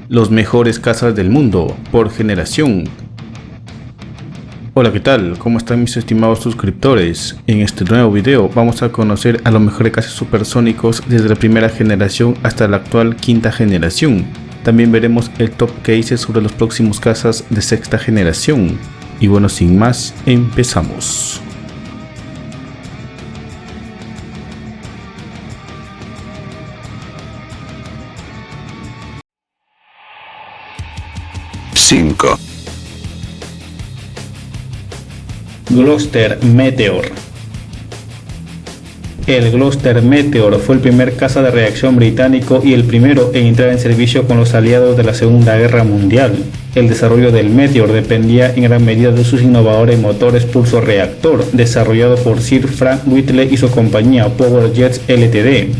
los mejores cazas del mundo, por generación. Hola, ¿qué tal? ¿Cómo están mis estimados suscriptores? En este nuevo video vamos a conocer a los mejores cazas supersónicos desde la primera generación hasta la actual quinta generación. También veremos el top que hice sobre los próximos cazas de sexta generación. Y bueno, sin más, empezamos. Gloster Meteor. El Gloster Meteor fue el primer caza de reacción británico y el primero en entrar en servicio con los aliados de la Segunda Guerra Mundial. El desarrollo del Meteor dependía en gran medida de sus innovadores motores pulso reactor, desarrollado por Sir Frank Whitley y su compañía Power Jets Ltd.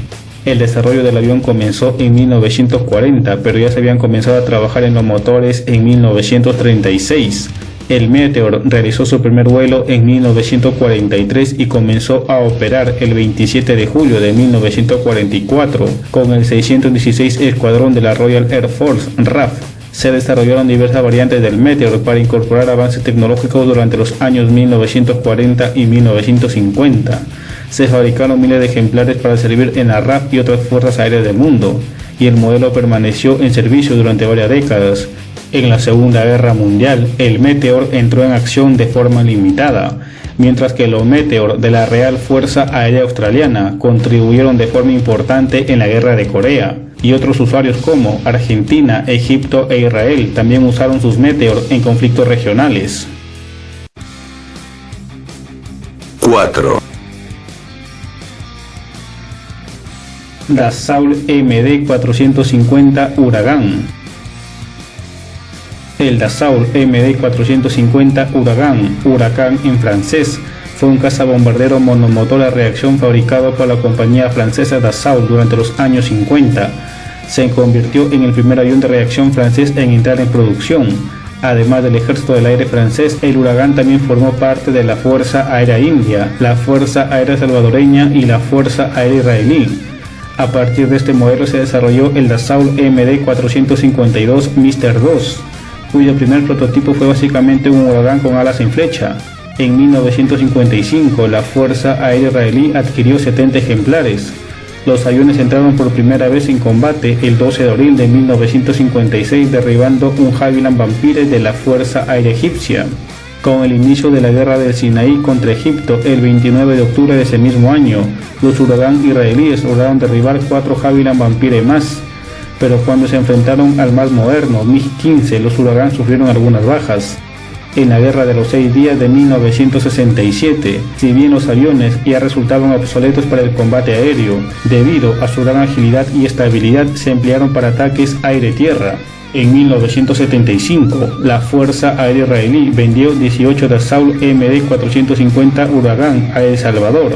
El desarrollo del avión comenzó en 1940, pero ya se habían comenzado a trabajar en los motores en 1936. El Meteor realizó su primer vuelo en 1943 y comenzó a operar el 27 de julio de 1944 con el 616 Escuadrón de la Royal Air Force RAF. Se desarrollaron diversas variantes del Meteor para incorporar avances tecnológicos durante los años 1940 y 1950. Se fabricaron miles de ejemplares para servir en la RAF y otras fuerzas aéreas del mundo, y el modelo permaneció en servicio durante varias décadas. En la Segunda Guerra Mundial, el Meteor entró en acción de forma limitada, mientras que los Meteor de la Real Fuerza Aérea Australiana contribuyeron de forma importante en la Guerra de Corea, y otros usuarios como Argentina, Egipto e Israel también usaron sus Meteor en conflictos regionales. 4. Dassault MD-450 Huracán. El Dassault MD-450 Huracán en francés, fue un cazabombardero monomotor a reacción fabricado por la compañía francesa Dassault durante los años 50. Se convirtió en el primer avión de reacción francés en entrar en producción. Además del ejército del aire francés, el Huracán también formó parte de la Fuerza Aérea India, la Fuerza Aérea Salvadoreña y la Fuerza Aérea Israelí. A partir de este modelo se desarrolló el Dassault MD-452 Mr. 2, cuyo primer prototipo fue básicamente un Huracán con alas en flecha. En 1955, la Fuerza Aérea Israelí adquirió 70 ejemplares. Los aviones entraron por primera vez en combate el 12 de abril de 1956, derribando un Havilland Vampire de la Fuerza Aérea Egipcia. Con el inicio de la guerra del Sinaí contra Egipto el 29 de octubre de ese mismo año, los Huracán israelíes lograron derribar 4 Havilland Vampire más, pero cuando se enfrentaron al más moderno MiG-15, los Huracán sufrieron algunas bajas. En la Guerra de los 6 días de 1967, si bien los aviones ya resultaban obsoletos para el combate aéreo, debido a su gran agilidad y estabilidad se emplearon para ataques aire-tierra. En 1975, la Fuerza Aérea Israelí vendió 18 Dassault MD-450 Huracán a El Salvador,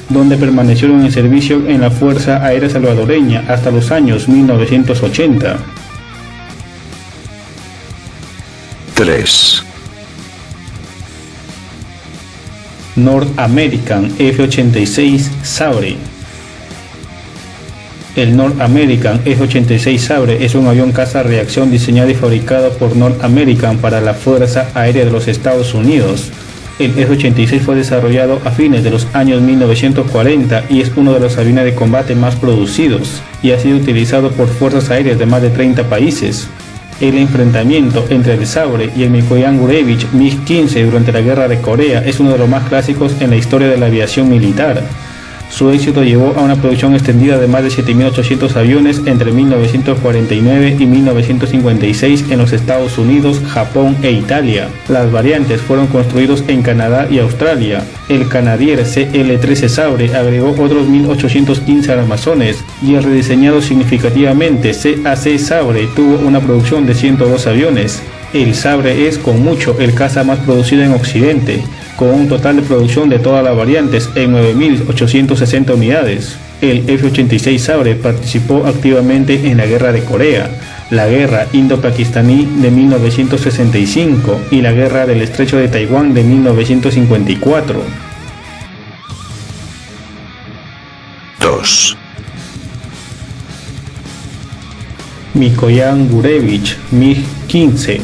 donde permanecieron en servicio en la Fuerza Aérea Salvadoreña hasta los años 1980. 3. North American F-86 Sabre. El North American F-86 Sabre es un avión caza reacción diseñado y fabricado por North American para la Fuerza Aérea de los Estados Unidos. El F-86 fue desarrollado a fines de los años 1940 y es uno de los aviones de combate más producidos y ha sido utilizado por fuerzas aéreas de más de 30 países. El enfrentamiento entre el Sabre y el Mikoyan Gurevich MiG-15 durante la Guerra de Corea es uno de los más clásicos en la historia de la aviación militar. Su éxito llevó a una producción extendida de más de 7.800 aviones entre 1949 y 1956 en los Estados Unidos, Japón e Italia. Las variantes fueron construidos en Canadá y Australia. El Canadier CL-13 Sabre agregó otros 1.815 armazones y el rediseñado significativamente CAC Sabre tuvo una producción de 102 aviones. El Sabre es con mucho el caza más producido en Occidente, con un total de producción de todas las variantes en 9.860 unidades. El F-86 Sabre participó activamente en la Guerra de Corea, la Guerra Indo-Pakistaní de 1965 y la Guerra del Estrecho de Taiwán de 1954. 2. Mikoyan Gurevich MiG-15.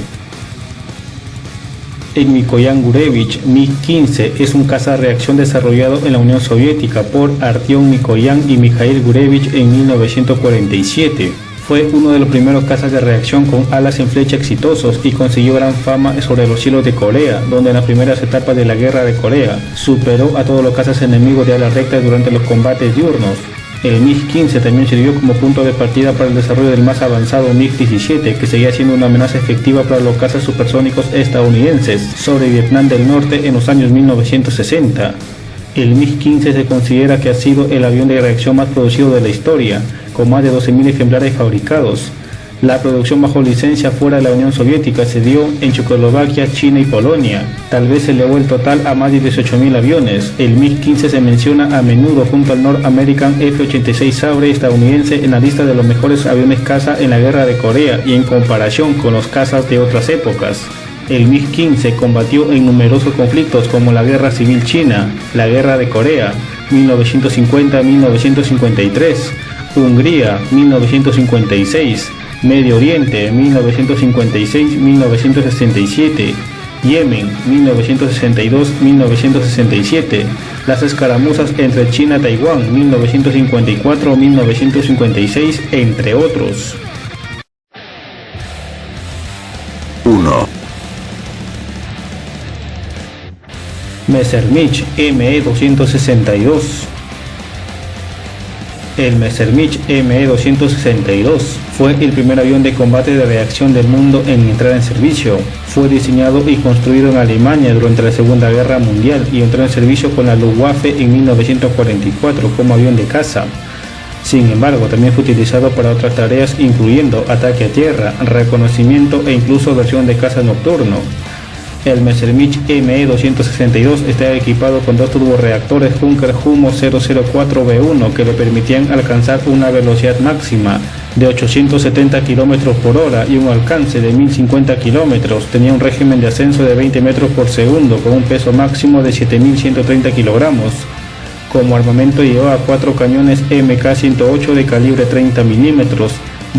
El Mikoyan Gurevich MiG-15 es un caza-reacción desarrollado en la Unión Soviética por Artyom Mikoyan y Mikhail Gurevich en 1947. Fue uno de los primeros cazas de reacción con alas en flecha exitosos y consiguió gran fama sobre los cielos de Corea, donde en las primeras etapas de la Guerra de Corea superó a todos los cazas enemigos de ala recta durante los combates diurnos. El MiG-15 también sirvió como punto de partida para el desarrollo del más avanzado MiG-17, que seguía siendo una amenaza efectiva para los cazas supersónicos estadounidenses sobre Vietnam del Norte en los años 1960. El MiG-15 se considera que ha sido el avión de reacción más producido de la historia, con más de 12.000 ejemplares fabricados. La producción bajo licencia fuera de la Unión Soviética se dio en Checoslovaquia, China y Polonia. Tal vez se elevó el total a más de 18.000 aviones. El MiG-15 se menciona a menudo junto al North American F-86 Sabre estadounidense en la lista de los mejores aviones caza en la Guerra de Corea y en comparación con los cazas de otras épocas. El MiG-15 combatió en numerosos conflictos como la Guerra Civil China, la Guerra de Corea, 1950-1953, Hungría, 1956, Medio Oriente, 1956-1967, Yemen, 1962-1967, las escaramuzas entre China y Taiwán, 1954-1956, entre otros. 1. Messerschmitt Me-262. El Messerschmitt Me-262 fue el primer avión de combate de reacción del mundo en entrar en servicio. Fue diseñado y construido en Alemania durante la Segunda Guerra Mundial y entró en servicio con la Luftwaffe en 1944 como avión de caza. Sin embargo, también fue utilizado para otras tareas incluyendo ataque a tierra, reconocimiento e incluso versión de caza nocturno. El Messerschmitt Me-262 está equipado con dos turborreactores Junker Humo 004B1 que le permitían alcanzar una velocidad máxima de 870 km por hora y un alcance de 1050 km. Tenía un régimen de ascenso de 20 metros por segundo con un peso máximo de 7130 kg. Como armamento llevaba 4 cañones MK-108 de calibre 30 mm,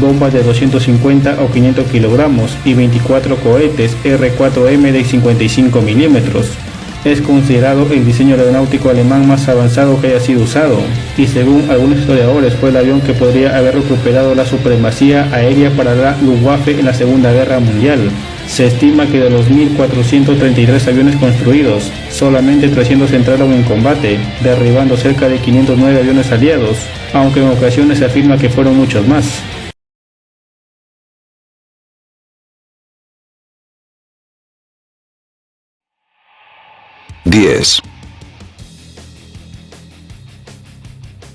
bombas de 250 o 500 kilogramos y 24 cohetes R4M de 55 milímetros. Es considerado el diseño aeronáutico alemán más avanzado que haya sido usado, y según algunos historiadores fue el avión que podría haber recuperado la supremacía aérea para la Luftwaffe en la Segunda Guerra Mundial. Se estima que de los 1.433 aviones construidos, solamente 300 entraron en combate, derribando cerca de 509 aviones aliados, aunque en ocasiones se afirma que fueron muchos más.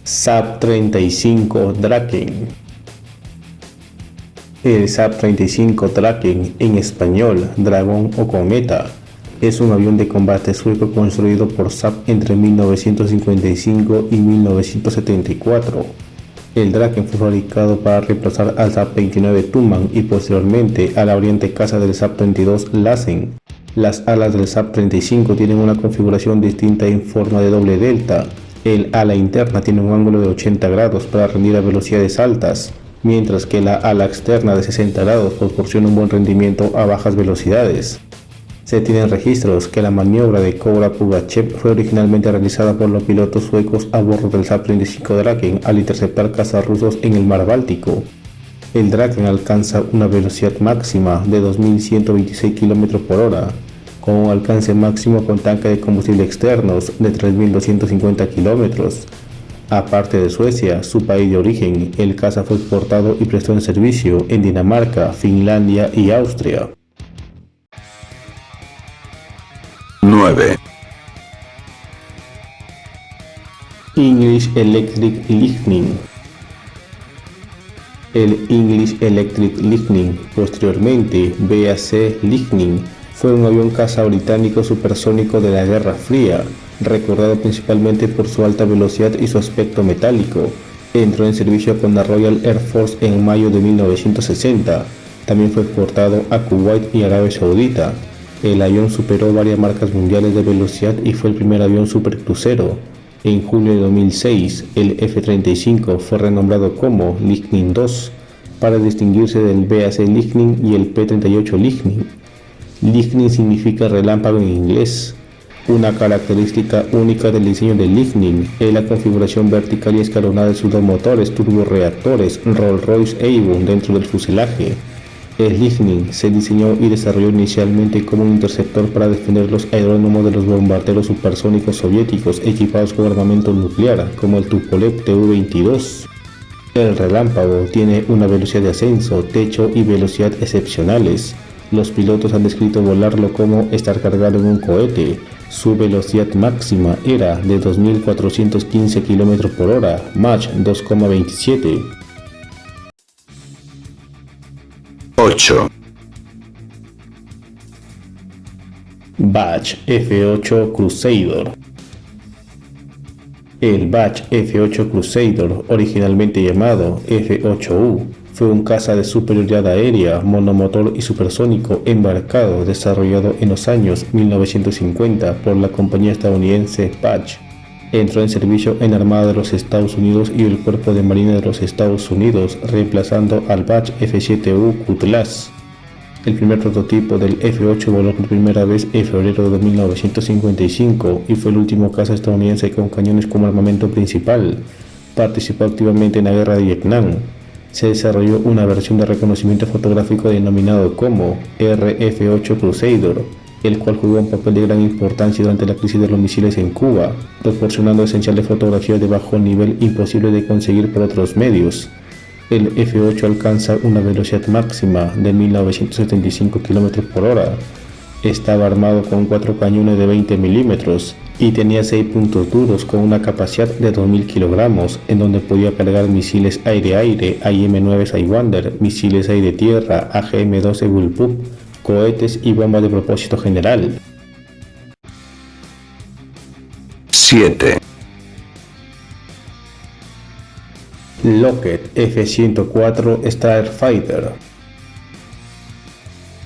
SAB-35 Draken. El SAB-35 Draken, en español Dragón o Cometa, es un avión de combate sueco construido por Saab entre 1955 y 1974. El Draken fue fabricado para reemplazar al SAB-29 Tuman y posteriormente a la variante caza del SAB-22 Lassen. Las alas del SAB-35 tienen una configuración distinta en forma de doble delta. El ala interna tiene un ángulo de 80 grados para rendir a velocidades altas, mientras que la ala externa de 60 grados proporciona un buen rendimiento a bajas velocidades. Se tienen registros que la maniobra de Cobra Pugachev fue originalmente realizada por los pilotos suecos a bordo del SAB-35 Draken al interceptar cazas rusos en el mar Báltico. El Draken alcanza una velocidad máxima de 2.126 km por hora, con un alcance máximo con tanque de combustible externos de 3.250 km. Aparte de Suecia, su país de origen, el caza fue exportado y prestó en servicio en Dinamarca, Finlandia y Austria. 9. English Electric Lightning. El English Electric Lightning, posteriormente BAC Lightning, fue un avión caza británico supersónico de la Guerra Fría, recordado principalmente por su alta velocidad y su aspecto metálico. Entró en servicio con la Royal Air Force en mayo de 1960. También fue exportado a Kuwait y Arabia Saudita. El avión superó varias marcas mundiales de velocidad y fue el primer avión supercrucero. En julio de 2006, el F-35 fue renombrado como Lightning II. para distinguirse del BAC Lightning y el P-38 Lightning. Lightning significa relámpago en inglés. Una característica única del diseño del Lightning es la configuración vertical y escalonada de sus dos motores turborreactores Rolls-Royce Avon dentro del fuselaje. El Lightning se diseñó y desarrolló inicialmente como un interceptor para defender los aeródromos de los bombarderos supersónicos soviéticos equipados con armamento nuclear, como el Tupolev Tu-22. El relámpago tiene una velocidad de ascenso, techo y velocidad excepcionales. Los pilotos han descrito volarlo como estar cargado en un cohete. Su velocidad máxima era de 2.415 km por hora, Mach 2,27. 8. Batch F-8 Crusader. El Batch F-8 Crusader, originalmente llamado F-8U, fue un caza de superioridad aérea, monomotor y supersónico embarcado desarrollado en los años 1950 por la compañía estadounidense Batch. Entró en servicio en la Armada de los Estados Unidos y el Cuerpo de Marina de los Estados Unidos, reemplazando al Batch F-7U Cutlass. El primer prototipo del F-8 voló por primera vez en febrero de 1955 y fue el último caza estadounidense con cañones como armamento principal. Participó activamente en la guerra de Vietnam. Se desarrolló una versión de reconocimiento fotográfico denominado como RF-8 Crusader, el cual jugó un papel de gran importancia durante la crisis de los misiles en Cuba, proporcionando esenciales fotografías de bajo nivel imposible de conseguir por otros medios. El F-8 alcanza una velocidad máxima de 1975 km por hora. Estaba armado con 4 cañones de 20 milímetros y tenía 6 puntos duros con una capacidad de 2.000 kilogramos, en donde podía cargar misiles aire-aire AIM-9 Sidewinder, misiles aire-tierra AGM-12 Bullpup, cohetes y bombas de propósito general. 7. Lockheed F-104 Starfighter.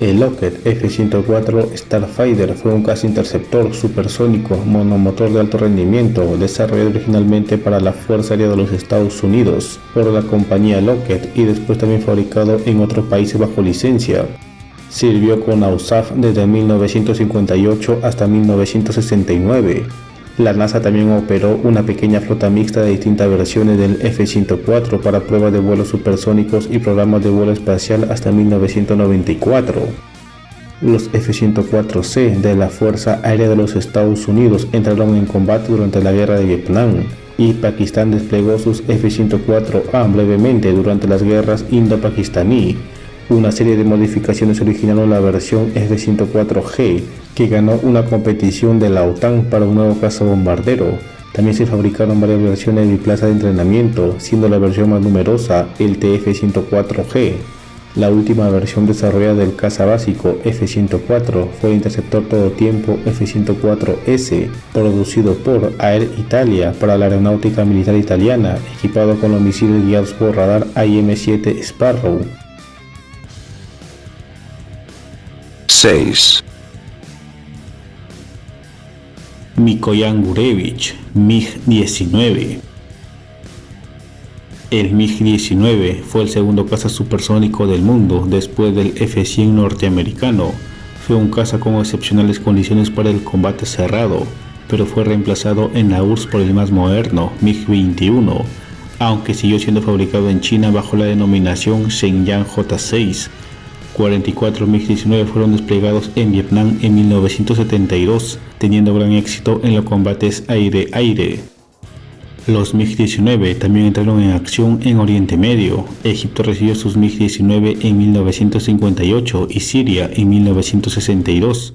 El Lockheed F-104 Starfighter fue un caza interceptor supersónico monomotor de alto rendimiento desarrollado originalmente para la Fuerza Aérea de los Estados Unidos por la compañía Lockheed y después también fabricado en otros países bajo licencia. Sirvió con la USAF desde 1958 hasta 1969. La NASA también operó una pequeña flota mixta de distintas versiones del F-104 para pruebas de vuelos supersónicos y programas de vuelo espacial hasta 1994. Los F-104C de la Fuerza Aérea de los Estados Unidos entraron en combate durante la Guerra de Vietnam y Pakistán desplegó sus F-104A brevemente durante las guerras indo-pakistaní. Una serie de modificaciones originaron la versión F-104G, que ganó una competición de la OTAN para un nuevo cazabombardero. También se fabricaron varias versiones de biplaza de entrenamiento, siendo la versión más numerosa el TF-104G. La última versión desarrollada del caza básico F-104 fue el interceptor todo tiempo F-104S, producido por Air Italia para la aeronáutica militar italiana, equipado con los misiles guiados por radar AIM-7 Sparrow. 6. Mikoyan Gurevich MiG-19. El MiG-19 fue el segundo caza supersónico del mundo después del F-100 norteamericano. Fue un caza con excepcionales condiciones para el combate cerrado, pero fue reemplazado en la URSS por el más moderno MiG-21, aunque siguió siendo fabricado en China bajo la denominación Shenyang J6. 44 MiG-19 fueron desplegados en Vietnam en 1972, teniendo gran éxito en los combates aire-aire. Los MiG-19 también entraron en acción en Oriente Medio. Egipto recibió sus MiG-19 en 1958 y Siria en 1962.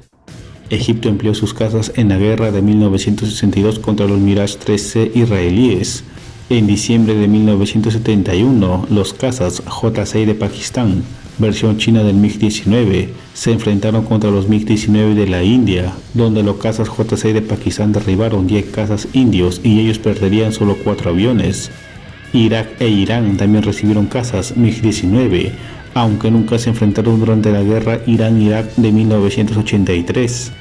Egipto empleó sus cazas en la guerra de 1962 contra los Mirage 3C israelíes. En diciembre de 1971, los cazas J-6 de Pakistán, versión china del MiG-19, se enfrentaron contra los MiG-19 de la India, donde los cazas J-6 de Pakistán derribaron 10 cazas indios y ellos perderían solo 4 aviones. Irak e Irán también recibieron cazas MiG-19, aunque nunca se enfrentaron durante la guerra Irán-Irak de 1983.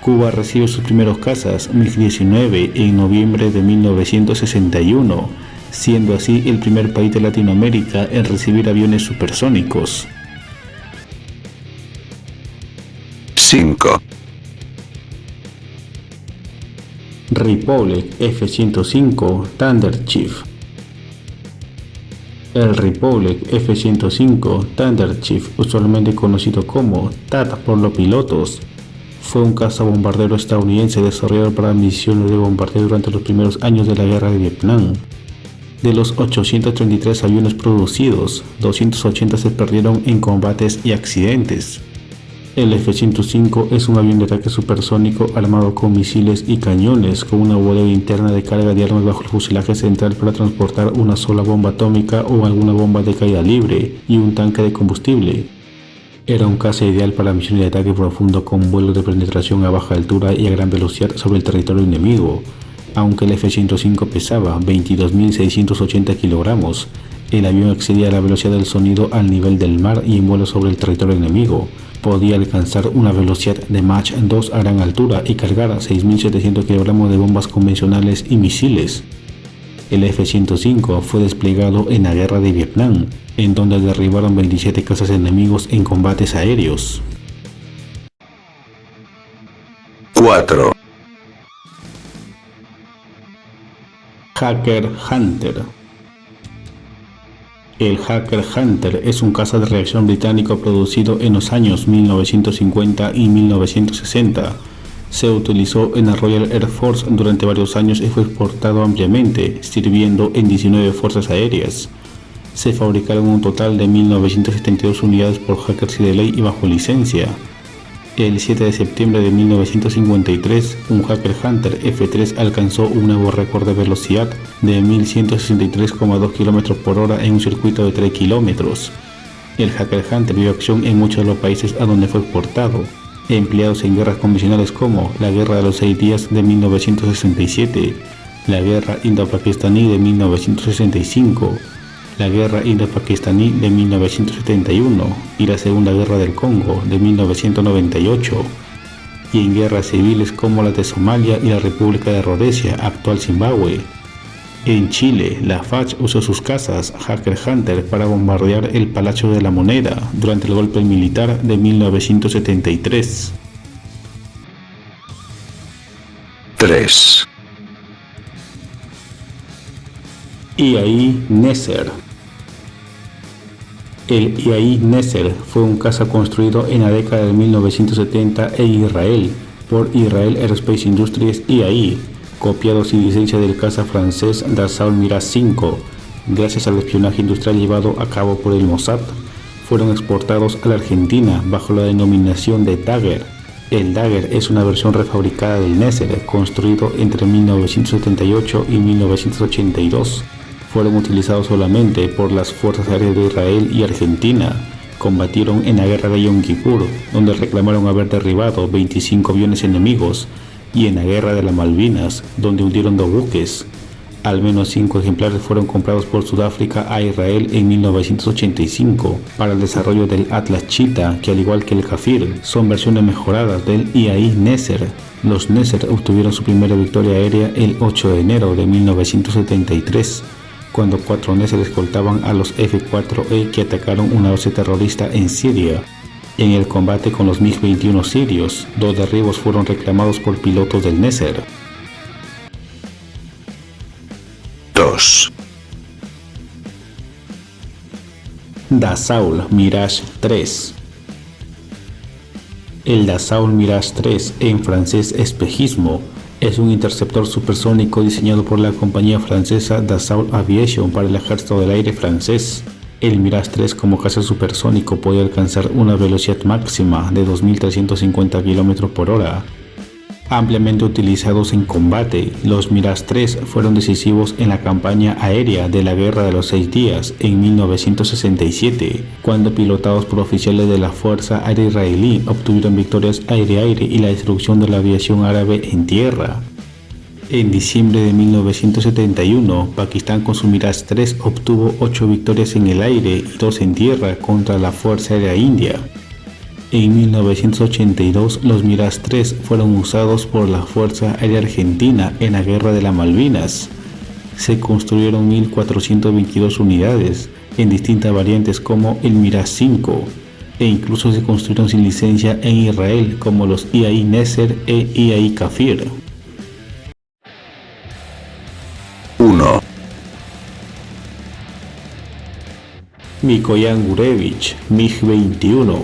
Cuba recibió sus primeros cazas MiG-19 en noviembre de 1961 siendo así el primer país de Latinoamérica en recibir aviones supersónicos. 5, Republic F-105 Thunder Chief. El Republic F-105 Thunder Chief, usualmente conocido como THAAD por los pilotos, fue un cazabombardero estadounidense desarrollado para misiones de bombardeo durante los primeros años de la Guerra de Vietnam. De los 833 aviones producidos, 280 se perdieron en combates y accidentes. El F-105 es un avión de ataque supersónico armado con misiles y cañones, con una bodega interna de carga de armas bajo el fuselaje central para transportar una sola bomba atómica o alguna bomba de caída libre y un tanque de combustible. Era un caza ideal para misiones de ataque profundo con vuelos de penetración a baja altura y a gran velocidad sobre el territorio enemigo. Aunque el F-105 pesaba 22.680 kilogramos, el avión excedía la velocidad del sonido al nivel del mar y en vuelo sobre el territorio enemigo. Podía alcanzar una velocidad de Mach 2 a gran altura y cargar 6.700 kilogramos de bombas convencionales y misiles. El F-105 fue desplegado en la Guerra de Vietnam, en donde derribaron 27 cazas enemigos en combates aéreos. 4, Hawker Hunter. El Hawker Hunter es un caza de reacción británico producido en los años 1950 y 1960. Se utilizó en la Royal Air Force durante varios años y fue exportado ampliamente, sirviendo en 19 fuerzas aéreas. Se fabricaron un total de 1.972 unidades por Hawker de ley y bajo licencia. El 7 de septiembre de 1953, un Hawker Hunter F-3 alcanzó un nuevo récord de velocidad de 1.163,2 km por hora en un circuito de 3 kilómetros. El Hawker Hunter vio acción en muchos de los países a donde fue exportado, empleados en guerras convencionales como la Guerra de los 6 Días de 1967, la Guerra Indo-Pakistaní de 1965, la Guerra Indo-Pakistaní de 1971 y la Segunda Guerra del Congo de 1998, y en guerras civiles como las de Somalia y la República de Rodesia, actual Zimbabue. En Chile, la FACH usó sus cazas Hawker Hunter para bombardear el Palacio de la Moneda durante el golpe militar de 1973. 3, IAI Neser. El IAI Neser fue un caza construido en la década de 1970 en Israel por Israel Aerospace Industries IAI, copiado sin licencia del caza francés Dassault Mirage 5. Gracias al espionaje industrial llevado a cabo por el Mossad, fueron exportados a la Argentina bajo la denominación de Dagger. El Dagger es una versión refabricada del Neser, construido entre 1978 y 1982. Fueron utilizados solamente por las fuerzas aéreas de Israel y Argentina. Combatieron en la guerra de Yom Kippur, donde reclamaron haber derribado 25 aviones enemigos, y en la guerra de las Malvinas, donde hundieron 2 buques. Al menos 5 ejemplares fueron comprados por Sudáfrica a Israel en 1985 para el desarrollo del Atlas Cheetah, que al igual que el Kafir, son versiones mejoradas del IAI Neser. Los Neser obtuvieron su primera victoria aérea el 8 de enero de 1973. Cuando 4 Neser escoltaban a los F-4E que atacaron una base terrorista en Siria. En el combate con los MiG-21 sirios, 2 derribos fueron reclamados por pilotos del Neser. 2, Dassault Mirage 3. El Dassault Mirage 3, en francés espejismo, es un interceptor supersónico diseñado por la compañía francesa Dassault Aviation para el Ejército del Aire francés. El Mirage 3 como caza supersónico puede alcanzar una velocidad máxima de 2.350 km por hora. Ampliamente utilizados en combate, los Mirage 3 fueron decisivos en la campaña aérea de la Guerra de los 6 Días en 1967, cuando pilotados por oficiales de la Fuerza Aérea Israelí obtuvieron victorias aire-aire y la destrucción de la aviación árabe en tierra. En diciembre de 1971, Pakistán con su Mirage 3 obtuvo 8 victorias en el aire y 2 en tierra contra la Fuerza Aérea India. En 1982, los Mirage 3 fueron usados por la Fuerza Aérea Argentina en la Guerra de las Malvinas. se construyeron 1.422 unidades en distintas variantes como el Mirage 5, e incluso se construyeron sin licencia en Israel como los IAI Neser e IAI Kafir. 1, Mikoyan Gurevich MiG-21.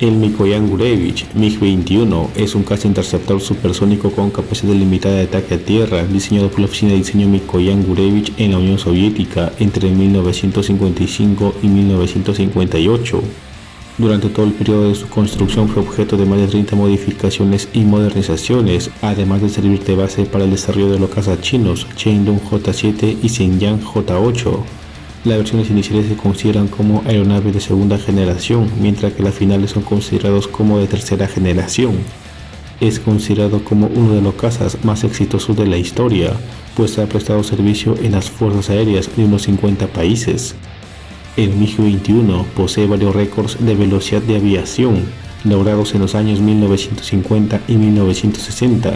El Mikoyan Gurevich MiG-21 es un caza interceptor supersónico con capacidad limitada de ataque a tierra, diseñado por la oficina de diseño Mikoyan Gurevich en la Unión Soviética entre 1955 y 1958. Durante todo el periodo de su construcción fue objeto de más de 30 modificaciones y modernizaciones, además de servir de base para el desarrollo de los cazas chinos Shandong J-7 y Shenyang J-8. Las versiones iniciales se consideran como aeronaves de segunda generación, mientras que las finales son considerados como de tercera generación. Es considerado como uno de los cazas más exitosos de la historia, pues ha prestado servicio en las fuerzas aéreas de unos 50 países. El MiG-21 posee varios récords de velocidad de aviación, logrados en los años 1950 y 1960.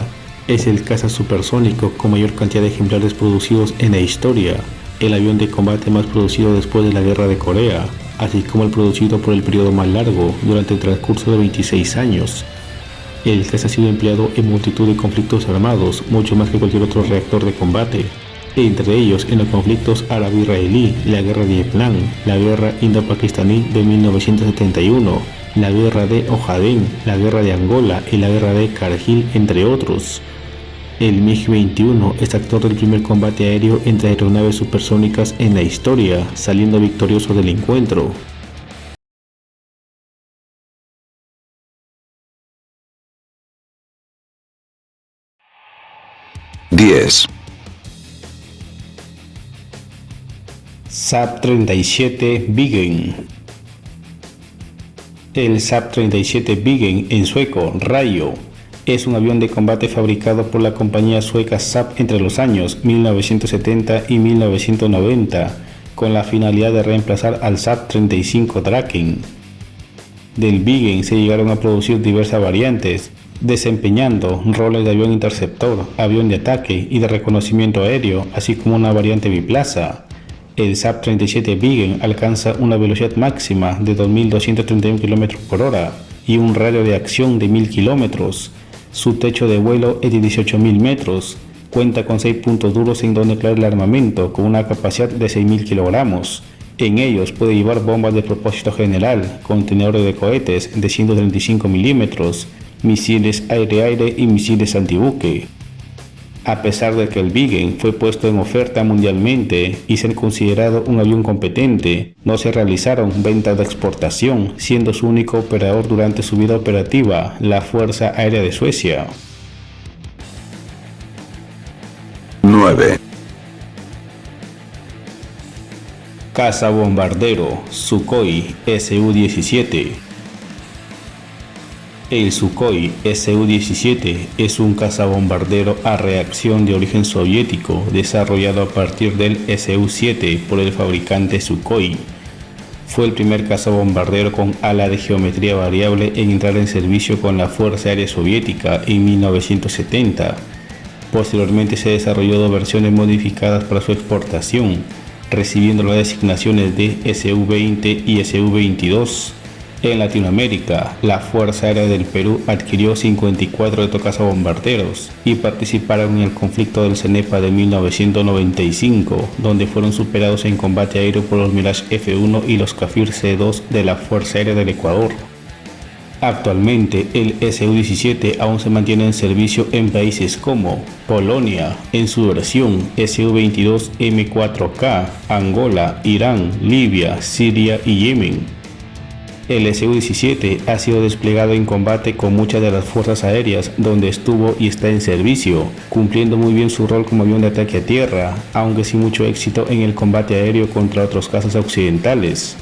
Es el caza supersónico con mayor cantidad de ejemplares producidos en la historia, el avión de combate más producido después de la Guerra de Corea, así como el producido por el periodo más largo, durante el transcurso de 26 años. El caza ha sido empleado en multitud de conflictos armados, mucho más que cualquier otro reactor de combate, entre ellos en los conflictos árabe-israelí, la guerra de Vietnam, la guerra indo-pakistaní de 1971, la guerra de Ogaden, la guerra de Angola y la guerra de Kargil, entre otros. El MiG-21 es actor del primer combate aéreo entre aeronaves supersónicas en la historia, saliendo victorioso del encuentro. SAP-37 Viggen. El SAP-37 Viggen, en sueco Rayo, es un avión de combate fabricado por la compañía sueca SAP entre los años 1970 y 1990, con la finalidad de reemplazar al SAP-35 Draken. Del Viggen se llegaron a producir diversas variantes, desempeñando roles de avión interceptor, avión de ataque y de reconocimiento aéreo, así como una variante biplaza. El SAP-37 Viggen alcanza una velocidad máxima de 2.231 km por hora y un radio de acción de 1.000 km. Su techo de vuelo es de 18.000 metros, cuenta con 6 puntos duros en donde clavar el armamento con una capacidad de 6.000 kilogramos. En ellos puede llevar bombas de propósito general, contenedores de cohetes de 135 milímetros, misiles aire-aire y misiles antibuque. A pesar de que el Viggen fue puesto en oferta mundialmente y ser considerado un avión competente, no se realizaron ventas de exportación, siendo su único operador durante su vida operativa la Fuerza Aérea de Suecia. 9, Caza bombardero Sukhoi Su-17. El Sukhoi Su-17 es un cazabombardero a reacción de origen soviético desarrollado a partir del Su-7 por el fabricante Sukhoi. Fue el primer cazabombardero con ala de geometría variable en entrar en servicio con la Fuerza Aérea Soviética en 1970. Posteriormente se desarrolló dos versiones modificadas para su exportación, recibiendo las designaciones de Su-20 y Su-22. En Latinoamérica, la Fuerza Aérea del Perú adquirió 54 de estos cazabombarderos y participaron en el conflicto del CENEPA de 1995, donde fueron superados en combate aéreo por los Mirage F-1 y los Kafir C-2 de la Fuerza Aérea del Ecuador. Actualmente, el Su-17 aún se mantiene en servicio en países como Polonia, en su versión Su-22 M4K, Angola, Irán, Libia, Siria y Yemen. El Su-17 ha sido desplegado en combate con muchas de las fuerzas aéreas donde estuvo y está en servicio, cumpliendo muy bien su rol como avión de ataque a tierra, aunque sin mucho éxito en el combate aéreo contra otros cazas occidentales.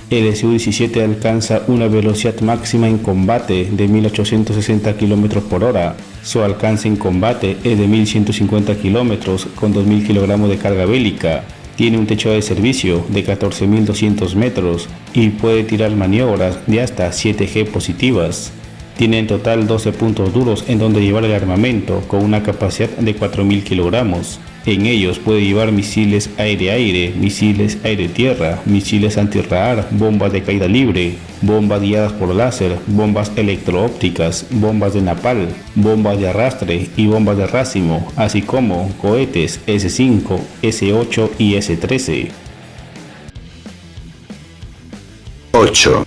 El Su-17 alcanza una velocidad máxima en combate de 1.860 km por hora. Su alcance en combate es de 1.150 km con 2.000 kg de carga bélica. Tiene un techo de servicio de 14.200 metros y puede tirar maniobras de hasta 7G positivas. Tiene en total 12 puntos duros en donde llevar el armamento, con una capacidad de 4.000 kilogramos. En ellos puede llevar misiles aire-aire, misiles aire-tierra, misiles antirradar, bombas de caída libre, bombas guiadas por láser, bombas electro-ópticas, bombas de napal, bombas de arrastre y bombas de racimo, así como cohetes S-5, S-8 y S-13. 8.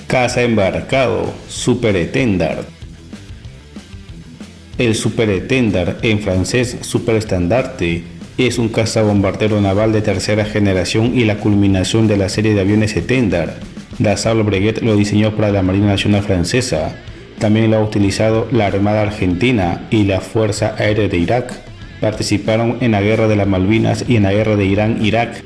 Caza embarcado, Superétendard. El Superétendard, en francés Superestandarte, es un cazabombardero naval de tercera generación y la culminación de la serie de aviones Étendard. Dassault Breguet lo diseñó para la Marina Nacional Francesa. También lo ha utilizado la Armada Argentina y la Fuerza Aérea de Irak. Participaron en la Guerra de las Malvinas y en la Guerra de Irán-Irak.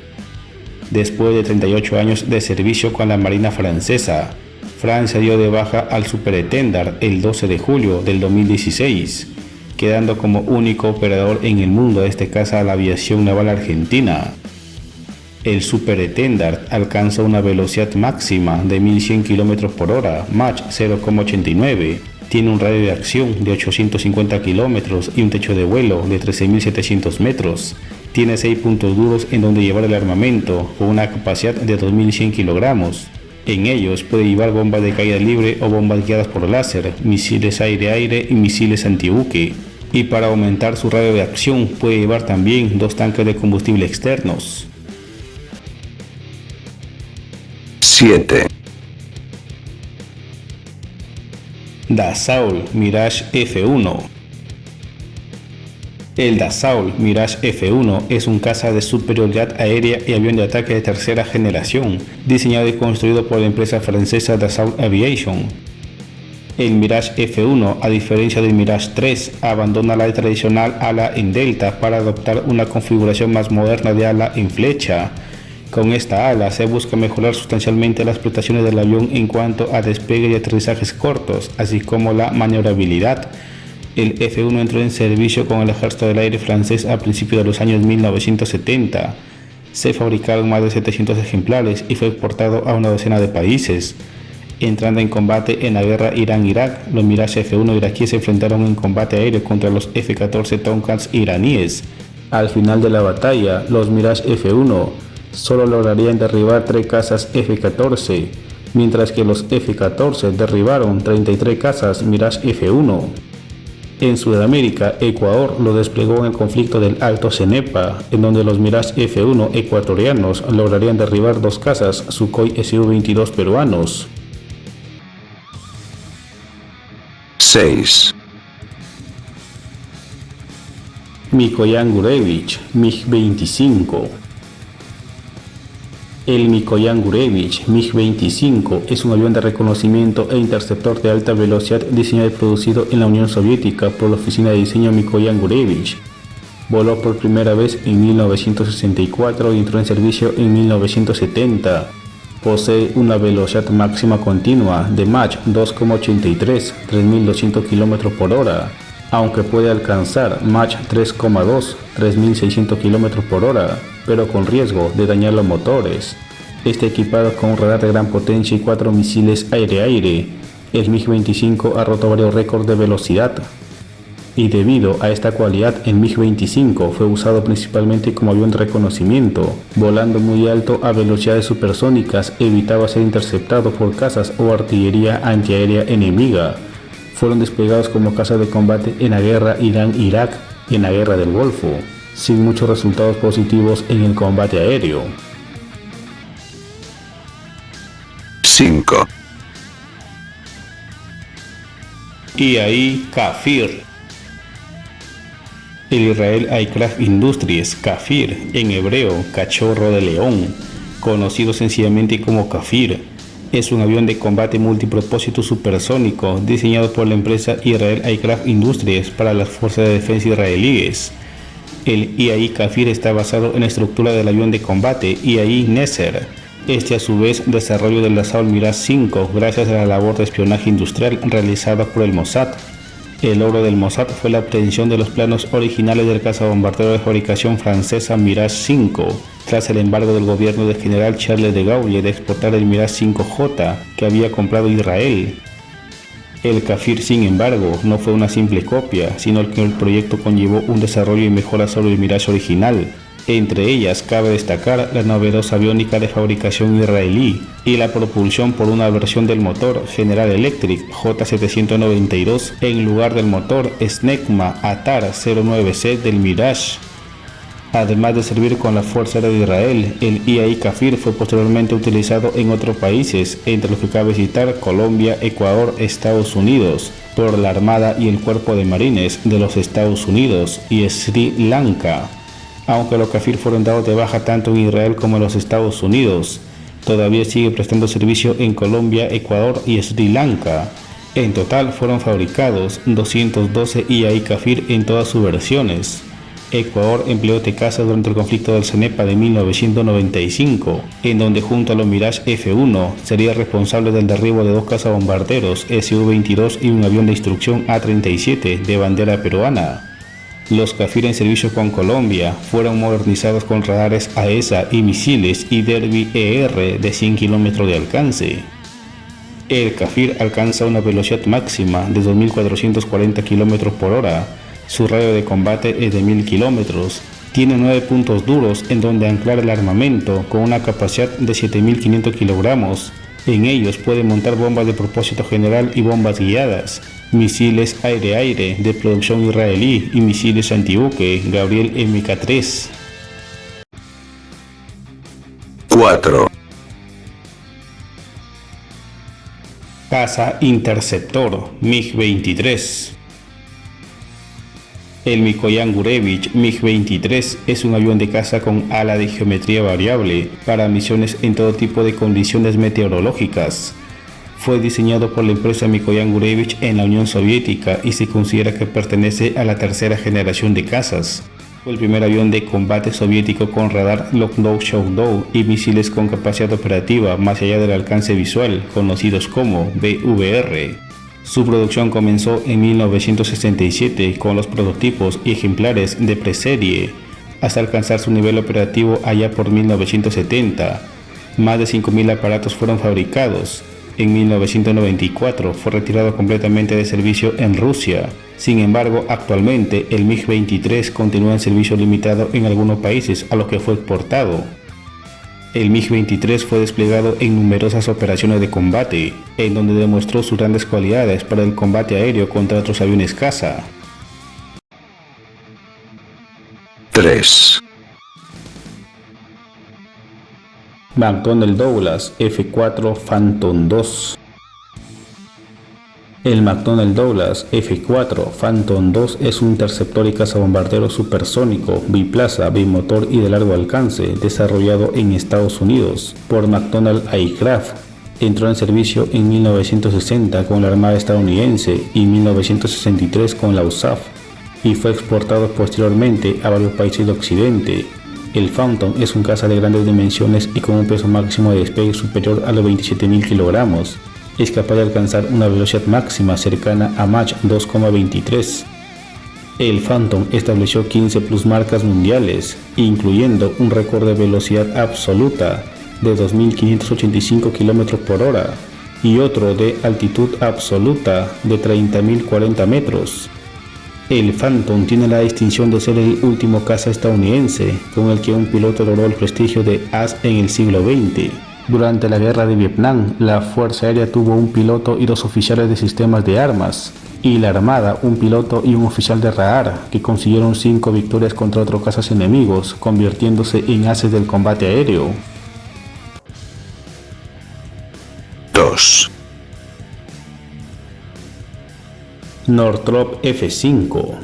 Después de 38 años de servicio con la Marina Francesa, Francia dio de baja al Superétendard el 12 de julio del 2016, quedando como único operador en el mundo de este caza a la aviación naval argentina. El Superétendard alcanza una velocidad máxima de 1100 km por hora, Mach 0,89. Tiene un radio de acción de 850 km y un techo de vuelo de 13.700 metros. Tiene 6 puntos duros en donde llevar el armamento, con una capacidad de 2.100 kilogramos. En ellos puede llevar bombas de caída libre o bombas guiadas por láser, misiles aire-aire y misiles antibuque. Y para aumentar su radio de acción puede llevar también 2 tanques de combustible externos. 7. Dassault Mirage F1. El Dassault Mirage F1 es un caza de superioridad aérea y avión de ataque de tercera generación, diseñado y construido por la empresa francesa Dassault Aviation. El Mirage F1, a diferencia del Mirage 3, abandona la tradicional ala en delta para adoptar una configuración más moderna de ala en flecha. Con esta ala se busca mejorar sustancialmente las prestaciones del avión en cuanto a despegue y aterrizajes cortos, así como la maniobrabilidad. El F1 entró en servicio con el Ejército del Aire francés a principios de los años 1970. Se fabricaron más de 700 ejemplares y fue exportado a una docena de países. Entrando en combate en la guerra Irán-Irak, los Mirage F1 iraquíes se enfrentaron en combate aéreo contra los F-14 Tomcats iraníes. Al final de la batalla, los Mirage F1 solo lograrían derribar 3 cazas F-14, mientras que los F-14 derribaron 33 cazas Mirage F1. En Sudamérica, Ecuador lo desplegó en el conflicto del Alto Cenepa, en donde los Mirage F1 ecuatorianos lograrían derribar 2 cazas Sukhoi Su-22 peruanos. 6. Mikoyan Gurevich MiG-25. El Mikoyan Gurevich MiG-25 es un avión de reconocimiento e interceptor de alta velocidad diseñado y producido en la Unión Soviética por la oficina de diseño Mikoyan Gurevich. Voló por primera vez en 1964 y entró en servicio en 1970. Posee una velocidad máxima continua de Mach 2,83, 3.200 km por hora, aunque puede alcanzar Mach 3,2, 3.600 km por hora, pero con riesgo de dañar los motores. Está equipado con un radar de gran potencia y 4 misiles aire-aire. El MiG-25 ha roto varios récords de velocidad. Y debido a esta cualidad, el MiG-25 fue usado principalmente como avión de reconocimiento. Volando muy alto a velocidades supersónicas, evitaba ser interceptado por cazas o artillería antiaérea enemiga. Fueron desplegados como caza de combate en la guerra Irán-Irak y en la guerra del Golfo, sin muchos resultados positivos en el combate aéreo. 5. Y ahí Kafir. El Israel Aircraft Industries, Kafir, en hebreo cachorro de león, conocido sencillamente como Kafir, es un avión de combate multipropósito supersónico diseñado por la empresa Israel Aircraft Industries para las fuerzas de defensa israelíes. El IAI Kafir está basado en la estructura del avión de combate IAI Neser. Este a su vez desarrollo del Dassault Mirage 5 gracias a la labor de espionaje industrial realizada por el Mossad. El logro del Mossad fue la obtención de los planos originales del cazabombardero de fabricación francesa Mirage 5, tras el embargo del gobierno del general Charles de Gaulle de exportar el Mirage 5J que había comprado Israel. El Kafir, sin embargo, no fue una simple copia, sino que el proyecto conllevó un desarrollo y mejora sobre el Mirage original. Entre ellas cabe destacar la novedosa aviónica de fabricación israelí y la propulsión por una versión del motor General Electric J792 en lugar del motor Snecma Atar 09C del Mirage. Además de servir con la Fuerza Aérea de Israel, el IAI Kafir fue posteriormente utilizado en otros países, entre los que cabe citar Colombia, Ecuador, Estados Unidos, por la Armada y el Cuerpo de Marines de los Estados Unidos y Sri Lanka. Aunque los Kafir fueron dados de baja tanto en Israel como en los Estados Unidos, todavía sigue prestando servicio en Colombia, Ecuador y Sri Lanka. En total fueron fabricados 212 IAI Kafir en todas sus versiones. Ecuador empleó Tecasa durante el conflicto del Cenepa de 1995, en donde junto a los Mirage F-1 sería responsable del derribo de 2 cazabombarderos Su-22 y un avión de instrucción A-37 de bandera peruana. Los Kafir en servicio con Colombia fueron modernizados con radares AESA y misiles y Derby ER de 100 km de alcance. El Kafir alcanza una velocidad máxima de 2.440 km por hora. Su radio de combate es de 1000 kilómetros. Tiene 9 puntos duros en donde anclar el armamento con una capacidad de 7500 kilogramos. En ellos puede montar bombas de propósito general y bombas guiadas, misiles aire-aire de producción israelí y misiles antibuque Gabriel Mk3. 4. Caza Interceptor MiG-23. El Mikoyan Gurevich MiG-23 es un avión de caza con ala de geometría variable para misiones en todo tipo de condiciones meteorológicas. Fue diseñado por la empresa Mikoyan Gurevich en la Unión Soviética y se considera que pertenece a la tercera generación de cazas. Fue el primer avión de combate soviético con radar Lokhnow-Shoudow y misiles con capacidad operativa más allá del alcance visual, conocidos como BVR. Su producción comenzó en 1967 con los prototipos y ejemplares de preserie, hasta alcanzar su nivel operativo allá por 1970. Más de 5.000 aparatos fueron fabricados. En 1994 fue retirado completamente de servicio en Rusia. Sin embargo, actualmente el MiG-23 continúa en servicio limitado en algunos países a los que fue exportado. El MiG-23 fue desplegado en numerosas operaciones de combate, en donde demostró sus grandes cualidades para el combate aéreo contra otros aviones caza. 3. McDonnell Douglas F-4 Phantom II. El McDonnell Douglas F-4 Phantom II es un interceptor y cazabombardero supersónico, biplaza, bimotor y de largo alcance, desarrollado en Estados Unidos por McDonnell Aircraft. Entró en servicio en 1960 con la Armada estadounidense y 1963 con la USAF y fue exportado posteriormente a varios países de Occidente. El Phantom es un caza de grandes dimensiones y con un peso máximo de despegue superior a los 27.000 kilogramos. Es capaz de alcanzar una velocidad máxima cercana a Mach 2,23. El Phantom estableció 15 plusmarcas mundiales, incluyendo un récord de velocidad absoluta de 2.585 km por hora y otro de altitud absoluta de 30.040 metros. El Phantom tiene la distinción de ser el último caza estadounidense con el que un piloto logró el prestigio de as en el siglo XX. Durante la guerra de Vietnam, la Fuerza Aérea tuvo un piloto y 2 oficiales de sistemas de armas, y la Armada un piloto y un oficial de radar, que consiguieron 5 victorias contra otros cazas enemigos, convirtiéndose en ases del combate aéreo. 2. Northrop F-5.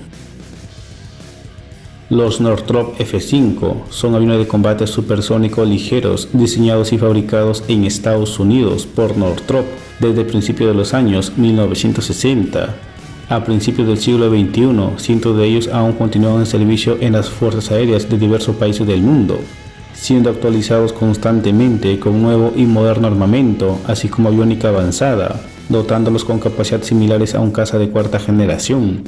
Los Northrop F-5 son aviones de combate supersónico ligeros diseñados y fabricados en Estados Unidos por Northrop desde principios de los años 1960. A principios del siglo XXI, cientos de ellos aún continúan en servicio en las fuerzas aéreas de diversos países del mundo, siendo actualizados constantemente con nuevo y moderno armamento, así como aviónica avanzada, dotándolos con capacidades similares a un caza de cuarta generación.